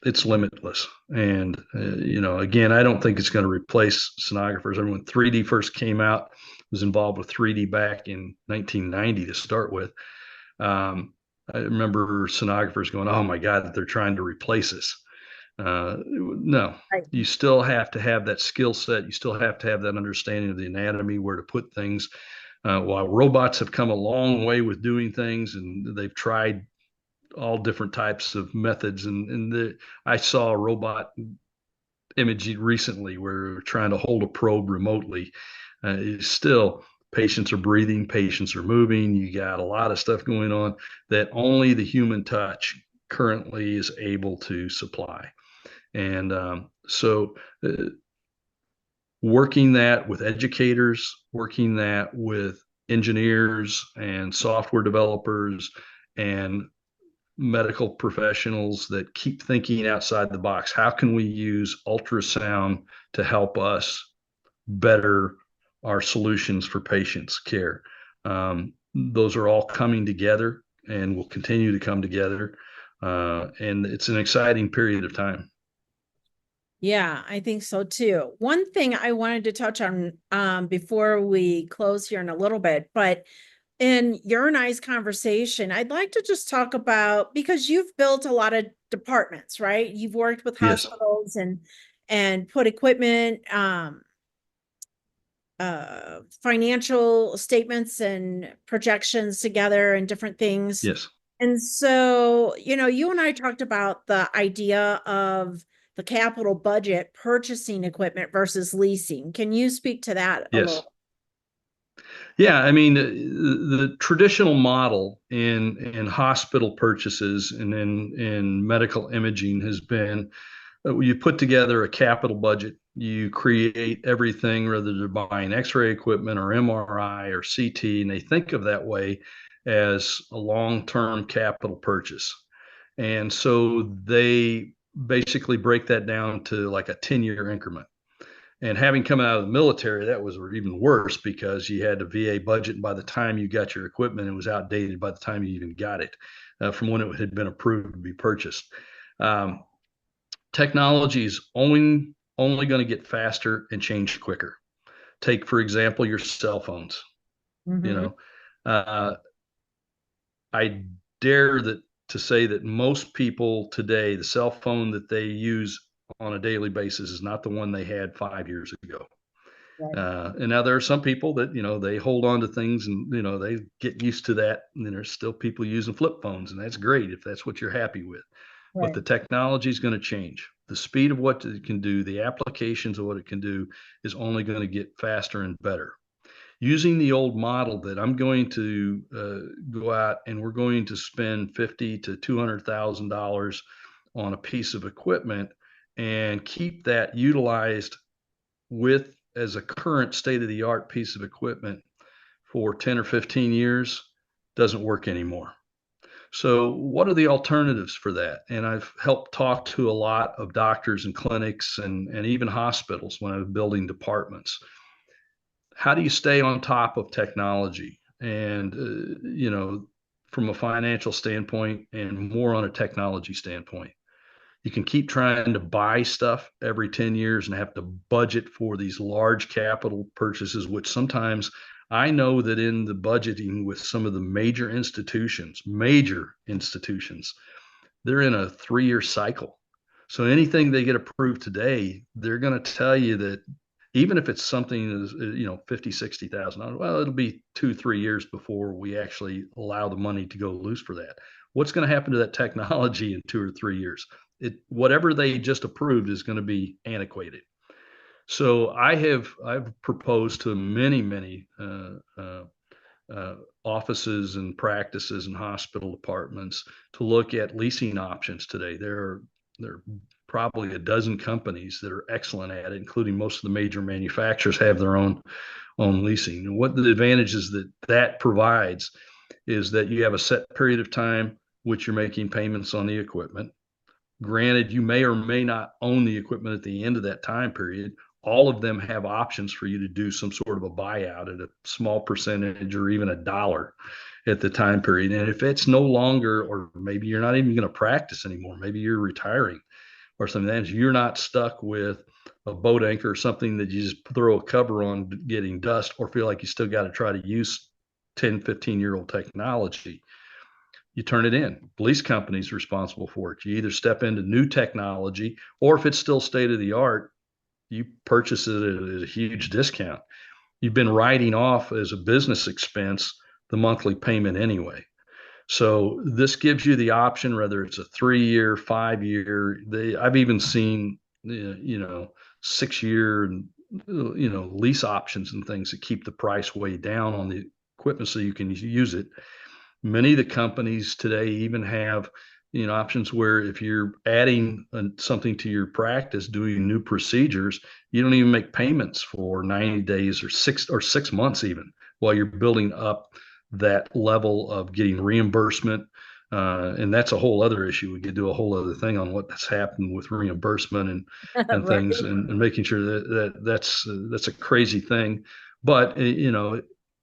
[SPEAKER 2] it's limitless. And again, I don't think it's going to replace sonographers. I mean, when 3D first came out, I was involved with 3D back in 1990 to start with. I remember sonographers going, "Oh my God, that they're trying to replace us." No,
[SPEAKER 1] Right.
[SPEAKER 2] you still have to have that skill set. You still have to have that understanding of the anatomy, where to put things. While robots have come a long way with doing things, and they've tried all different types of methods, I saw a robot image recently where we're trying to hold a probe remotely. Still, patients are breathing, patients are moving. You got a lot of stuff going on that only the human touch currently is able to supply. And working that with educators, working that with engineers and software developers and medical professionals that keep thinking outside the box. How can we use ultrasound to help us better our solutions for patients' care? Those are all coming together and will continue to come together. And it's an exciting period of time.
[SPEAKER 1] Yeah, I think so too. One thing I wanted to touch on before we close here in a little bit, but in your and I's conversation, I'd like to just talk about, because you've built a lot of departments, right? You've worked with
[SPEAKER 2] Yes,
[SPEAKER 1] hospitals and put equipment, financial statements and projections together and different things.
[SPEAKER 2] yes,
[SPEAKER 1] And so, you and I talked about the idea of the capital budget purchasing equipment versus leasing. Can you speak to that a
[SPEAKER 2] yes.
[SPEAKER 1] little?
[SPEAKER 2] Yeah, I mean, the traditional model in hospital purchases and in medical imaging has been you put together a capital budget, you create everything, whether they're buying X-ray equipment or MRI or CT, and they think of that way as a long-term capital purchase. And so they basically break that down to like a 10-year increment. And having come out of the military, that was even worse because you had a VA budget. And by the time you got your equipment, it was outdated by the time you even got it from when it had been approved to be purchased. Um, Technology is only going to get faster and change quicker. Take, for example, your cell phones. You
[SPEAKER 1] Mm-hmm.
[SPEAKER 2] know, uh, I dare that to say that most people today, the cell phone that they use on a daily basis is not the one they had 5 years ago.
[SPEAKER 1] Right.
[SPEAKER 2] And now there are some people that they hold on to things and they get used to that. And then there's still people using flip phones, and that's great if that's what you're happy with. But
[SPEAKER 1] Right.
[SPEAKER 2] the technology is going to change. The speed of what it can do, the applications of what it can do, is only going to get faster and better. Using the old model that I'm going to go out and we're going to spend 50 to $200,000 on a piece of equipment and keep that utilized with as a current state of the art piece of equipment for 10 or 15 years doesn't work anymore. So, what are the alternatives for that? And I've helped talk to a lot of doctors and clinics and even hospitals when I was building departments. How do you stay on top of technology? And, from a financial standpoint and more on a technology standpoint. You can keep trying to buy stuff every 10 years and have to budget for these large capital purchases, which sometimes I know that in the budgeting with some of the major institutions, they're in a 3-year cycle. So anything they get approved today, they're going to tell you that even if it's something as 50, $60,000, well, it'll be 2, 3 years before we actually allow the money to go loose for that. What's going to happen to that technology in 2 or 3 years? Whatever they just approved is going to be antiquated. So I've proposed to many uh, offices and practices and hospital departments to look at leasing options today. There are probably a dozen companies that are excellent at it, including most of the major manufacturers have their own leasing. And what the advantages that provides is that you have a set period of time which you're making payments on the equipment. Granted, you may or may not own the equipment at the end of that time period. All of them have options for you to do some sort of a buyout at a small percentage or even $1 at the time period. And if it's no longer, or maybe you're not even going to practice anymore, maybe you're retiring or something, that you're not stuck with a boat anchor or something that you just throw a cover on getting dust or feel like you still got to try to use 10, 15-year-old technology. You turn it in. Lease company's responsible for it. You either step into new technology, or if it's still state of the art, you purchase it at a huge discount. You've been writing off as a business expense the monthly payment anyway. So this gives you the option, whether it's a 3-year, 5-year. I've even seen 6-year lease options and things that keep the price way down on the equipment so you can use it. Many of the companies today even have options where if you're adding something to your practice, doing new procedures, you don't even make payments for 90 days or 6 months even while you're building up that level of getting reimbursement. And that's a whole other issue. We could do a whole other thing on what's happened with reimbursement and things,
[SPEAKER 1] Right.
[SPEAKER 2] and making sure that's a crazy thing. But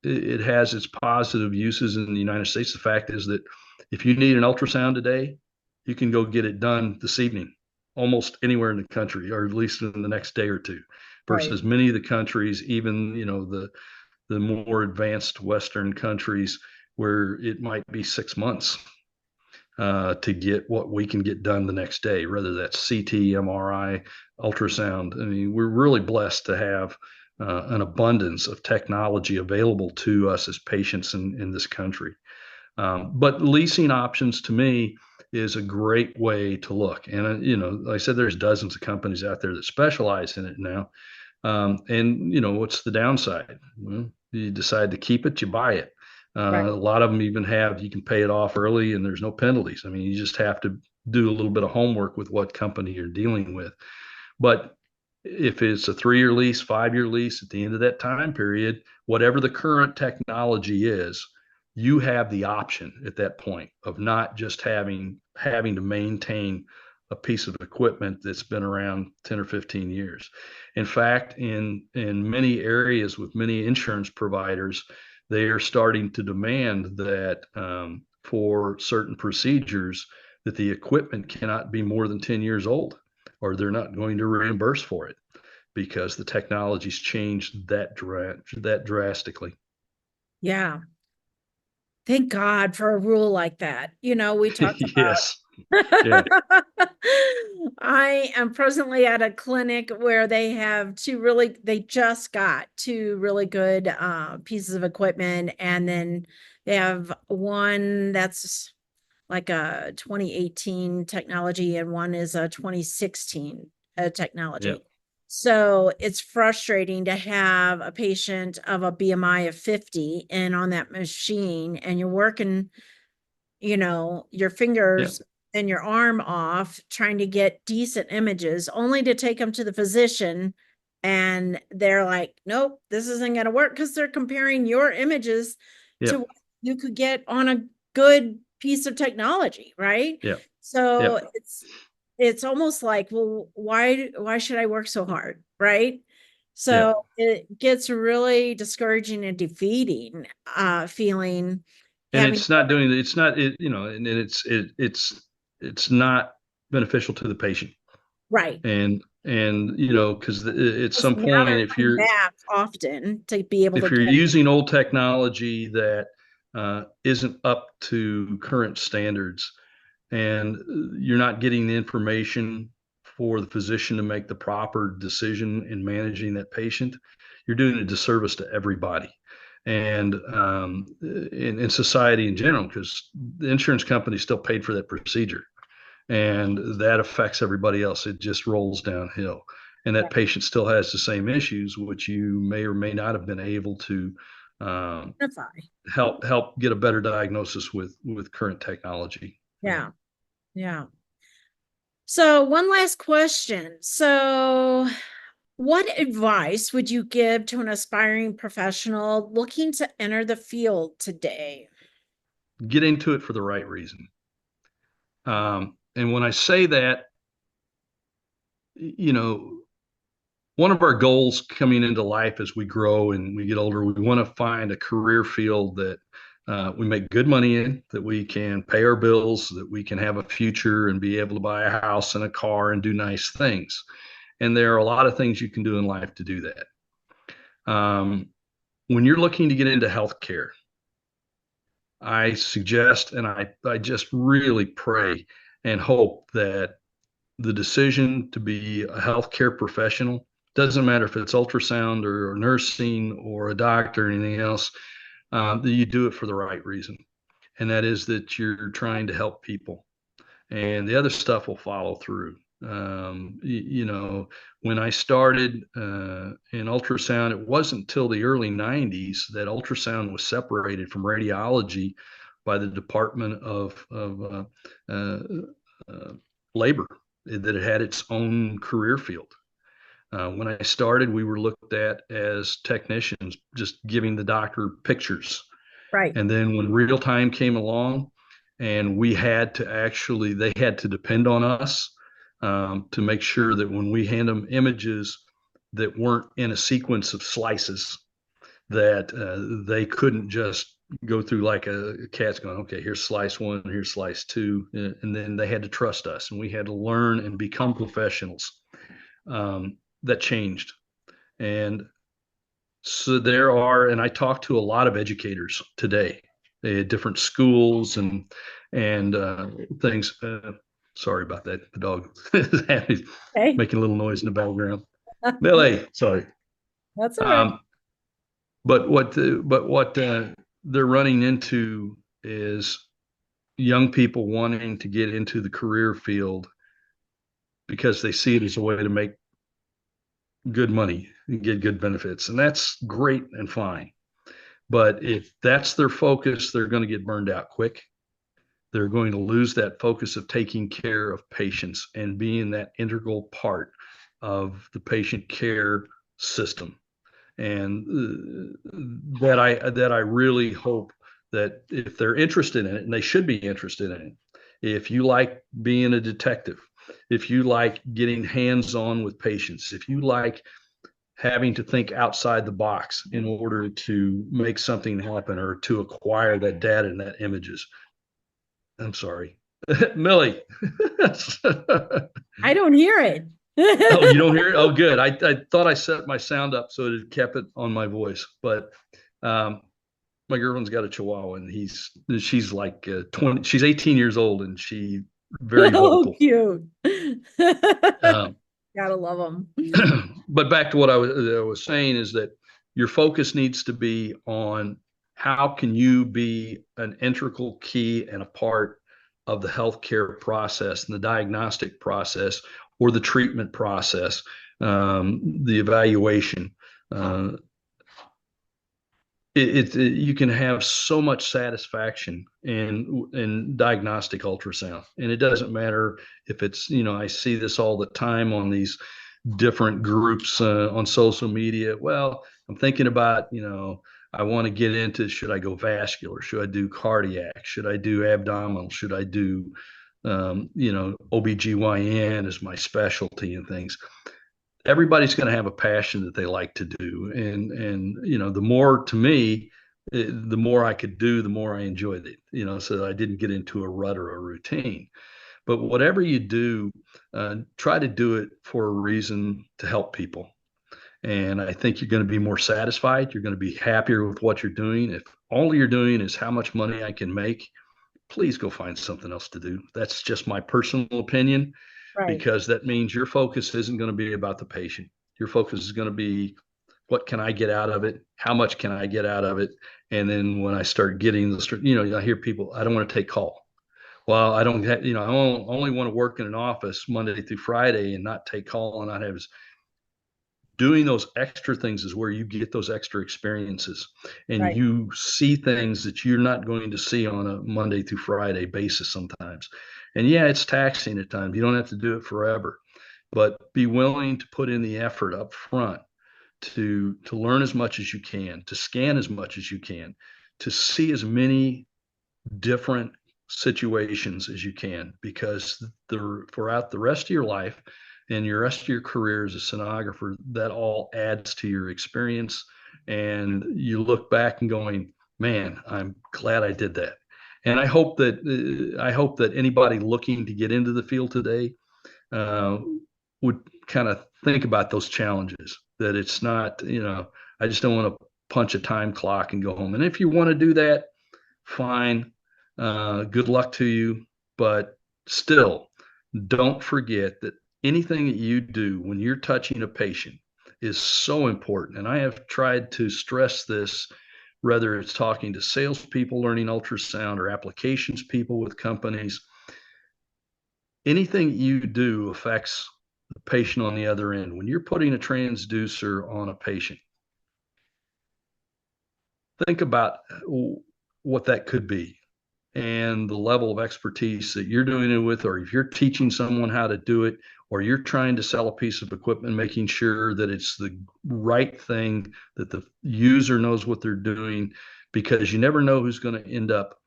[SPEAKER 2] it has its positive uses in the United States. The fact is that if you need an ultrasound today, you can go get it done this evening, almost anywhere in the country, or at least in the next day or two,
[SPEAKER 1] Right.
[SPEAKER 2] versus many of the countries, even the more advanced Western countries, where it might be 6 months to get what we can get done the next day, whether that's CT, MRI, ultrasound. I mean, we're really blessed to have an abundance of technology available to us as patients in this country. But leasing options to me is a great way to look. And, like I said, there's dozens of companies out there that specialize in it now. And what's the downside? Well, you decide to keep it, you buy it. A
[SPEAKER 1] Right.
[SPEAKER 2] lot of them even have, you can pay it off early and there's no penalties. I mean, you just have to do a little bit of homework with what company you're dealing with. But if it's a 3-year lease, 5-year lease, at the end of that time period, whatever the current technology is, you have the option at that point of not just having to maintain a piece of equipment that's been around 10 or 15 years. In fact, in many areas with many insurance providers, they are starting to demand that for certain procedures that the equipment cannot be more than 10 years old, or they're not going to reimburse for it because the technology's changed that drastically.
[SPEAKER 1] Yeah. Thank God for a rule like that. We talked about
[SPEAKER 2] Yes. Yeah.
[SPEAKER 1] I am presently at a clinic where they just got two really good pieces of equipment. And then they have one that's like a 2018 technology and one is a 2016
[SPEAKER 2] Yeah.
[SPEAKER 1] technology. So it's frustrating to have a patient of a BMI of 50 and on that machine and you're working, your
[SPEAKER 2] Yeah.
[SPEAKER 1] fingers and your arm off trying to get decent images only to take them to the physician and they're like, nope, this isn't going to work because they're comparing your images
[SPEAKER 2] Yeah.
[SPEAKER 1] to what you could get on a good piece of technology, right?
[SPEAKER 2] Yeah. Yeah.
[SPEAKER 1] So it's almost like, well, why should I work so hard, right?
[SPEAKER 2] Yeah.
[SPEAKER 1] So it gets really discouraging and defeating feeling
[SPEAKER 2] And
[SPEAKER 1] having
[SPEAKER 2] it's not doing it's not it, and it's not beneficial to the patient.
[SPEAKER 1] right.
[SPEAKER 2] And because at some
[SPEAKER 1] Now
[SPEAKER 2] point,
[SPEAKER 1] they're coming back often to be able to
[SPEAKER 2] if you're
[SPEAKER 1] get
[SPEAKER 2] using old technology that isn't up to current standards, and you're not getting the information for the physician to make the proper decision in managing that patient, you're doing a disservice to everybody and in society in general, because the insurance company still paid for that procedure, and that affects everybody else. It just rolls downhill, and that patient still has the same issues, which you may or may not have been able to um,
[SPEAKER 1] identify.
[SPEAKER 2] help get a better diagnosis with current technology.
[SPEAKER 1] Yeah. Yeah. So one last question. So what advice would you give to an aspiring professional looking to enter the field today?
[SPEAKER 2] Get into it for the right reason. And when I say that, you know, one of our goals coming into life as we grow and we get older, we want to find a career field that we make good money in, that we can pay our bills, that we can have a future and be able to buy a house and a car and do nice things. And there are a lot of things you can do in life to do that. When you're looking to get into healthcare, I suggest and I just really pray and hope that the decision to be a healthcare professional, doesn't matter if it's ultrasound or nursing or a doctor or anything else, that you do it for the right reason. And that is that you're trying to help people, and the other stuff will follow through. When I started in ultrasound, it wasn't until the early 90s that ultrasound was separated from radiology by the Department of uh, uh, Labor, that it had its own career field. When I started, we were looked at as technicians, just giving the doctor pictures.
[SPEAKER 1] Right.
[SPEAKER 2] And then when real time came along, and they had to depend on us to make sure that when we hand them images that weren't in a sequence of slices, that they couldn't just go through like a cat's going, okay, here's slice one, here's slice two. And then they had to trust us, and we had to learn and become professionals. That changed. And so and I talk to a lot of educators today, different schools and things. Sorry about that. The dog is
[SPEAKER 1] Okay.
[SPEAKER 2] making a little noise in the background. Billy, sorry.
[SPEAKER 1] That's all right.
[SPEAKER 2] Um, but what they're running into is young people wanting to get into the career field because they see it as a way to make good money, and get good benefits. And that's great and fine. But if that's their focus, they're going to get burned out quick. They're going to lose that focus of taking care of patients and being that integral part of the patient care system. And that I really hope that if they're interested in it, and they should be interested in it, if you like being a detective, if you like getting hands-on with patients, if you like having to think outside the box in order to make something happen or to acquire that data and that images. I'm sorry. Millie.
[SPEAKER 1] I don't hear it.
[SPEAKER 2] Oh, you don't hear it? Oh, good. I thought I set my sound up so it kept it on my voice, but um, my girlfriend's got a Chihuahua, and she's like 20. She's 18 years old, and she very
[SPEAKER 1] Oh,
[SPEAKER 2] vocal.
[SPEAKER 1] cute.
[SPEAKER 2] Um,
[SPEAKER 1] Gotta love them.
[SPEAKER 2] but back to what I was saying is that your focus needs to be on how can you be an integral key and a part of the healthcare process and the diagnostic process or the treatment process, the evaluation. Uh, you can have so much satisfaction in diagnostic ultrasound, and it doesn't matter if it's, I see this all the time on these different groups on social media. Well, I'm thinking about, I want to get into, should I go vascular? Should I do cardiac? Should I do abdominal? Should I do, OBGYN is my specialty and things. Everybody's going to have a passion that they like to do. And the more to me, the more I could do, the more I enjoyed it, so that I didn't get into a rut or a routine. But whatever you do, try to do it for a reason to help people. And I think you're going to be more satisfied. You're going to be happier with what you're doing. If all you're doing is how much money I can make, please go find something else to do. That's just my personal opinion,
[SPEAKER 1] Right.
[SPEAKER 2] because that means your focus isn't going to be about the patient. Your focus is going to be, what can I get out of it? How much can I get out of it? And then when I start getting I hear people, I don't want to take call. Well, I don't have, I only want to work in an office Monday through Friday and not take call and not have. Doing those extra things is where you get those extra experiences, and
[SPEAKER 1] Right.
[SPEAKER 2] you see things that you're not going to see on a Monday through Friday basis sometimes. And yeah, it's taxing at times. You don't have to do it forever, but be willing to put in the effort up front to learn as much as you can, to scan as much as you can, to see as many different situations as you can, because throughout the rest of your life and your rest of your career as a sonographer, that all adds to your experience. And you look back and going, man, I'm glad I did that. And I hope that anybody looking to get into the field today uh, would kind of think about those challenges. That it's not, I just don't want to punch a time clock and go home. And if you want to do that, fine. Good luck to you. But still, don't forget that anything that you do when you're touching a patient is so important. And I have tried to stress this, whether it's talking to salespeople learning ultrasound or applications people with companies. Anything you do affects the patient on the other end. When you're putting a transducer on a patient, think about what that could be and the level of expertise that you're doing it with, or if you're teaching someone how to do it, or you're trying to sell a piece of equipment, making sure that it's the right thing, that the user knows what they're doing, because you never know who's going to end up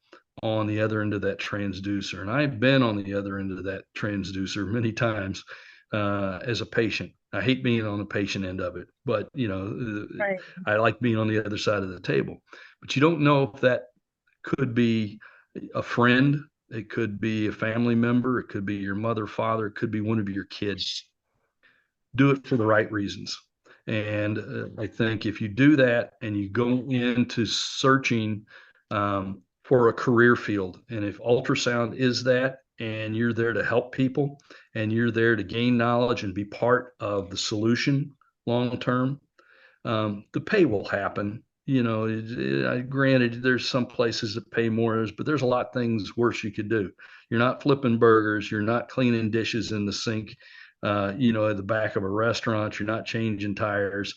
[SPEAKER 2] on the other end of that transducer. And I've been on the other end of that transducer many times as a patient. I hate being on the patient end of it, but
[SPEAKER 1] Right.
[SPEAKER 2] I like being on the other side of the table. But you don't know if that could be a friend, it could be a family member, it could be your mother, father, it could be one of your kids. Do it for the right reasons. And I think if you do that and you go into searching for a career field, and if ultrasound is that, and you're there to help people and you're there to gain knowledge and be part of the solution long term, the pay will happen. Granted, there's some places that pay more, but there's a lot of things worse you could do. You're not flipping burgers. You're not cleaning dishes in the sink. at the back of a restaurant. You're not changing tires.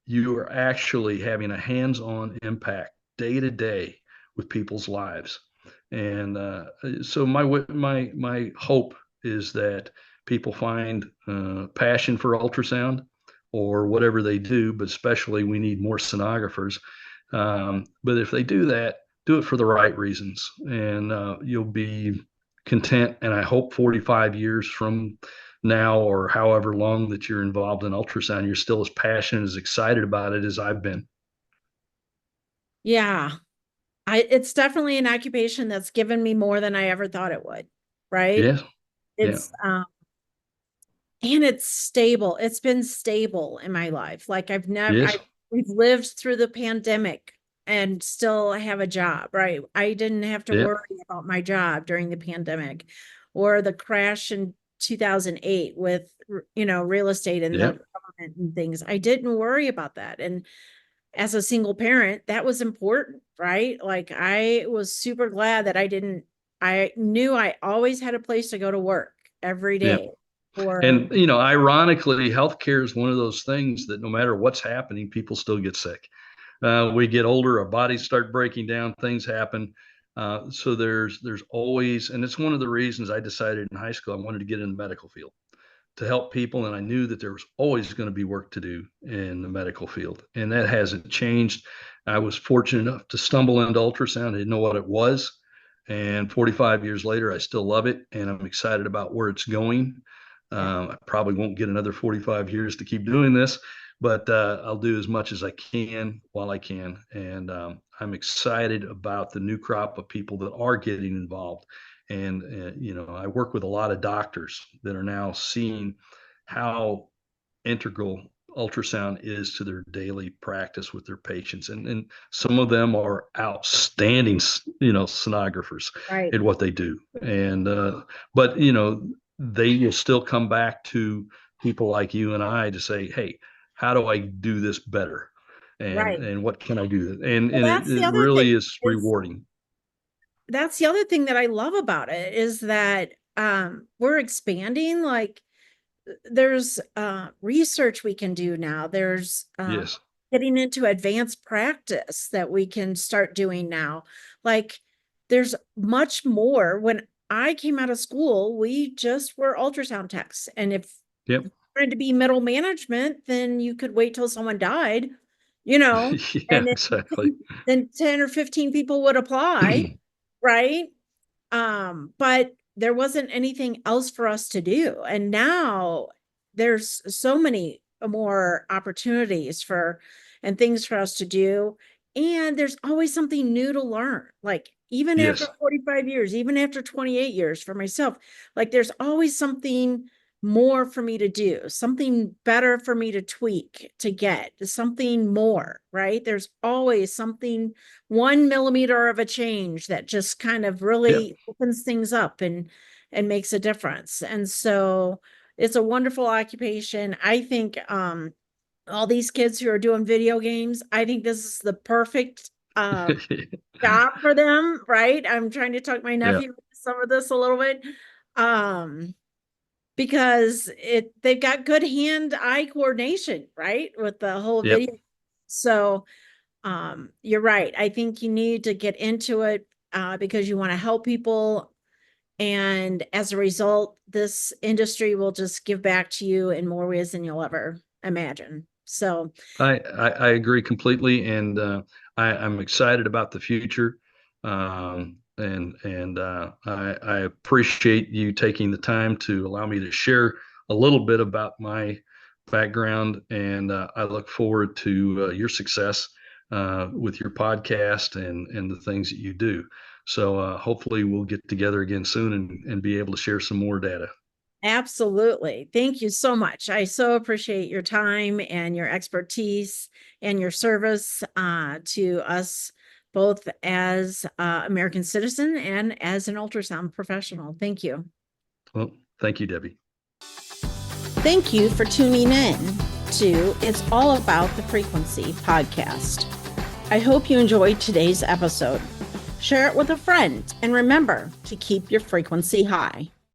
[SPEAKER 2] You are actually having a hands-on impact day to day with people's lives. And so my hope is that people find passion for ultrasound or whatever they do, but especially we need more sonographers. But if they do that, do it for the right reasons, and you'll be content. And I hope 45 years from now, or however long that you're involved in ultrasound, you're still as passionate, as excited about it as I've been.
[SPEAKER 1] Yeah. It's definitely an occupation that's given me more than I ever thought it would. Right.
[SPEAKER 2] Yes. Yeah.
[SPEAKER 1] It's, and it's stable. It's been stable in my life. Like
[SPEAKER 2] Yes.
[SPEAKER 1] we've lived through the pandemic and still have a job, right? I didn't have to
[SPEAKER 2] Yeah.
[SPEAKER 1] worry about my job during the pandemic or the crash in 2008 with, real estate and
[SPEAKER 2] Yeah.
[SPEAKER 1] the government and things. I didn't worry about that. And as a single parent, that was important, right? Like I was super glad that I knew I always had a place to go to work every
[SPEAKER 2] Yeah.
[SPEAKER 1] day for.
[SPEAKER 2] And ironically, healthcare is one of those things that no matter what's happening, people still get sick. We get older, our bodies start breaking down, things happen. So there's always, and it's one of the reasons I decided in high school I wanted to get in the medical field to help people, and I knew that there was always going to be work to do in the medical field, and that hasn't changed. I was fortunate enough to stumble into ultrasound. I didn't know what it was, and 45 years later, I still love it, and I'm excited about where it's going.
[SPEAKER 1] Yeah.
[SPEAKER 2] I probably won't get another 45 years to keep doing this, but I'll do as much as I can while I can, and I'm excited about the new crop of people that are getting involved. And I work with a lot of doctors that are now seeing how integral ultrasound is to their daily practice with their patients, and some of them are outstanding sonographers
[SPEAKER 1] Right.
[SPEAKER 2] at what they do. And but they will still come back to people like you and I to say, hey, how do I do this better,
[SPEAKER 1] Right.
[SPEAKER 2] and what can I do? And
[SPEAKER 1] Well,
[SPEAKER 2] it, it really is rewarding.
[SPEAKER 1] that's the other thing that I love about it is that we're expanding. Like there's research we can do now. There's
[SPEAKER 2] Yes.
[SPEAKER 1] getting into advanced practice that we can start doing now. Like there's much more. When I came out of school, we just were ultrasound techs. And if
[SPEAKER 2] Yep.
[SPEAKER 1] you wanted to be middle management, then you could wait till someone died, you know,
[SPEAKER 2] Yeah,
[SPEAKER 1] and
[SPEAKER 2] exactly.
[SPEAKER 1] then 10 or 15 people would apply, right? But there wasn't anything else for us to do. And now there's so many more opportunities and things for us to do. And there's always something new to learn. Like even after
[SPEAKER 2] Yes.
[SPEAKER 1] 45 years, even after 28 years for myself, like there's always something more for me to do, something better for me to tweak, to get something more, right? There's always something, 1 millimeter of a change that just kind of
[SPEAKER 2] Yep.
[SPEAKER 1] really opens things up and makes a difference. And so it's a wonderful occupation. I think all these kids who are doing video games, I think this is the perfect job for them, right? I'm trying to talk my
[SPEAKER 2] Yeah.
[SPEAKER 1] nephew into some of this a little bit. Because they've got good hand-eye coordination, right? With the whole
[SPEAKER 2] Yep.
[SPEAKER 1] video. So you're right. I think you need to get into it because you want to help people. And as a result, this industry will just give back to you in more ways than you'll ever imagine. So
[SPEAKER 2] I agree completely, and I'm excited about the future. And I appreciate you taking the time to allow me to share a little bit about my background, and I look forward to your success with your podcast and the things that you do. So hopefully we'll get together again soon and be able to share some more data.
[SPEAKER 1] absolutely. Thank you so much. I so appreciate your time and your expertise and your service to us both as American citizen and as an ultrasound professional. Thank you.
[SPEAKER 2] Well, thank you, Debbie.
[SPEAKER 1] Thank you for tuning in to It's All About the Frequency podcast. I hope you enjoyed today's episode. Share it with a friend and remember to keep your frequency high.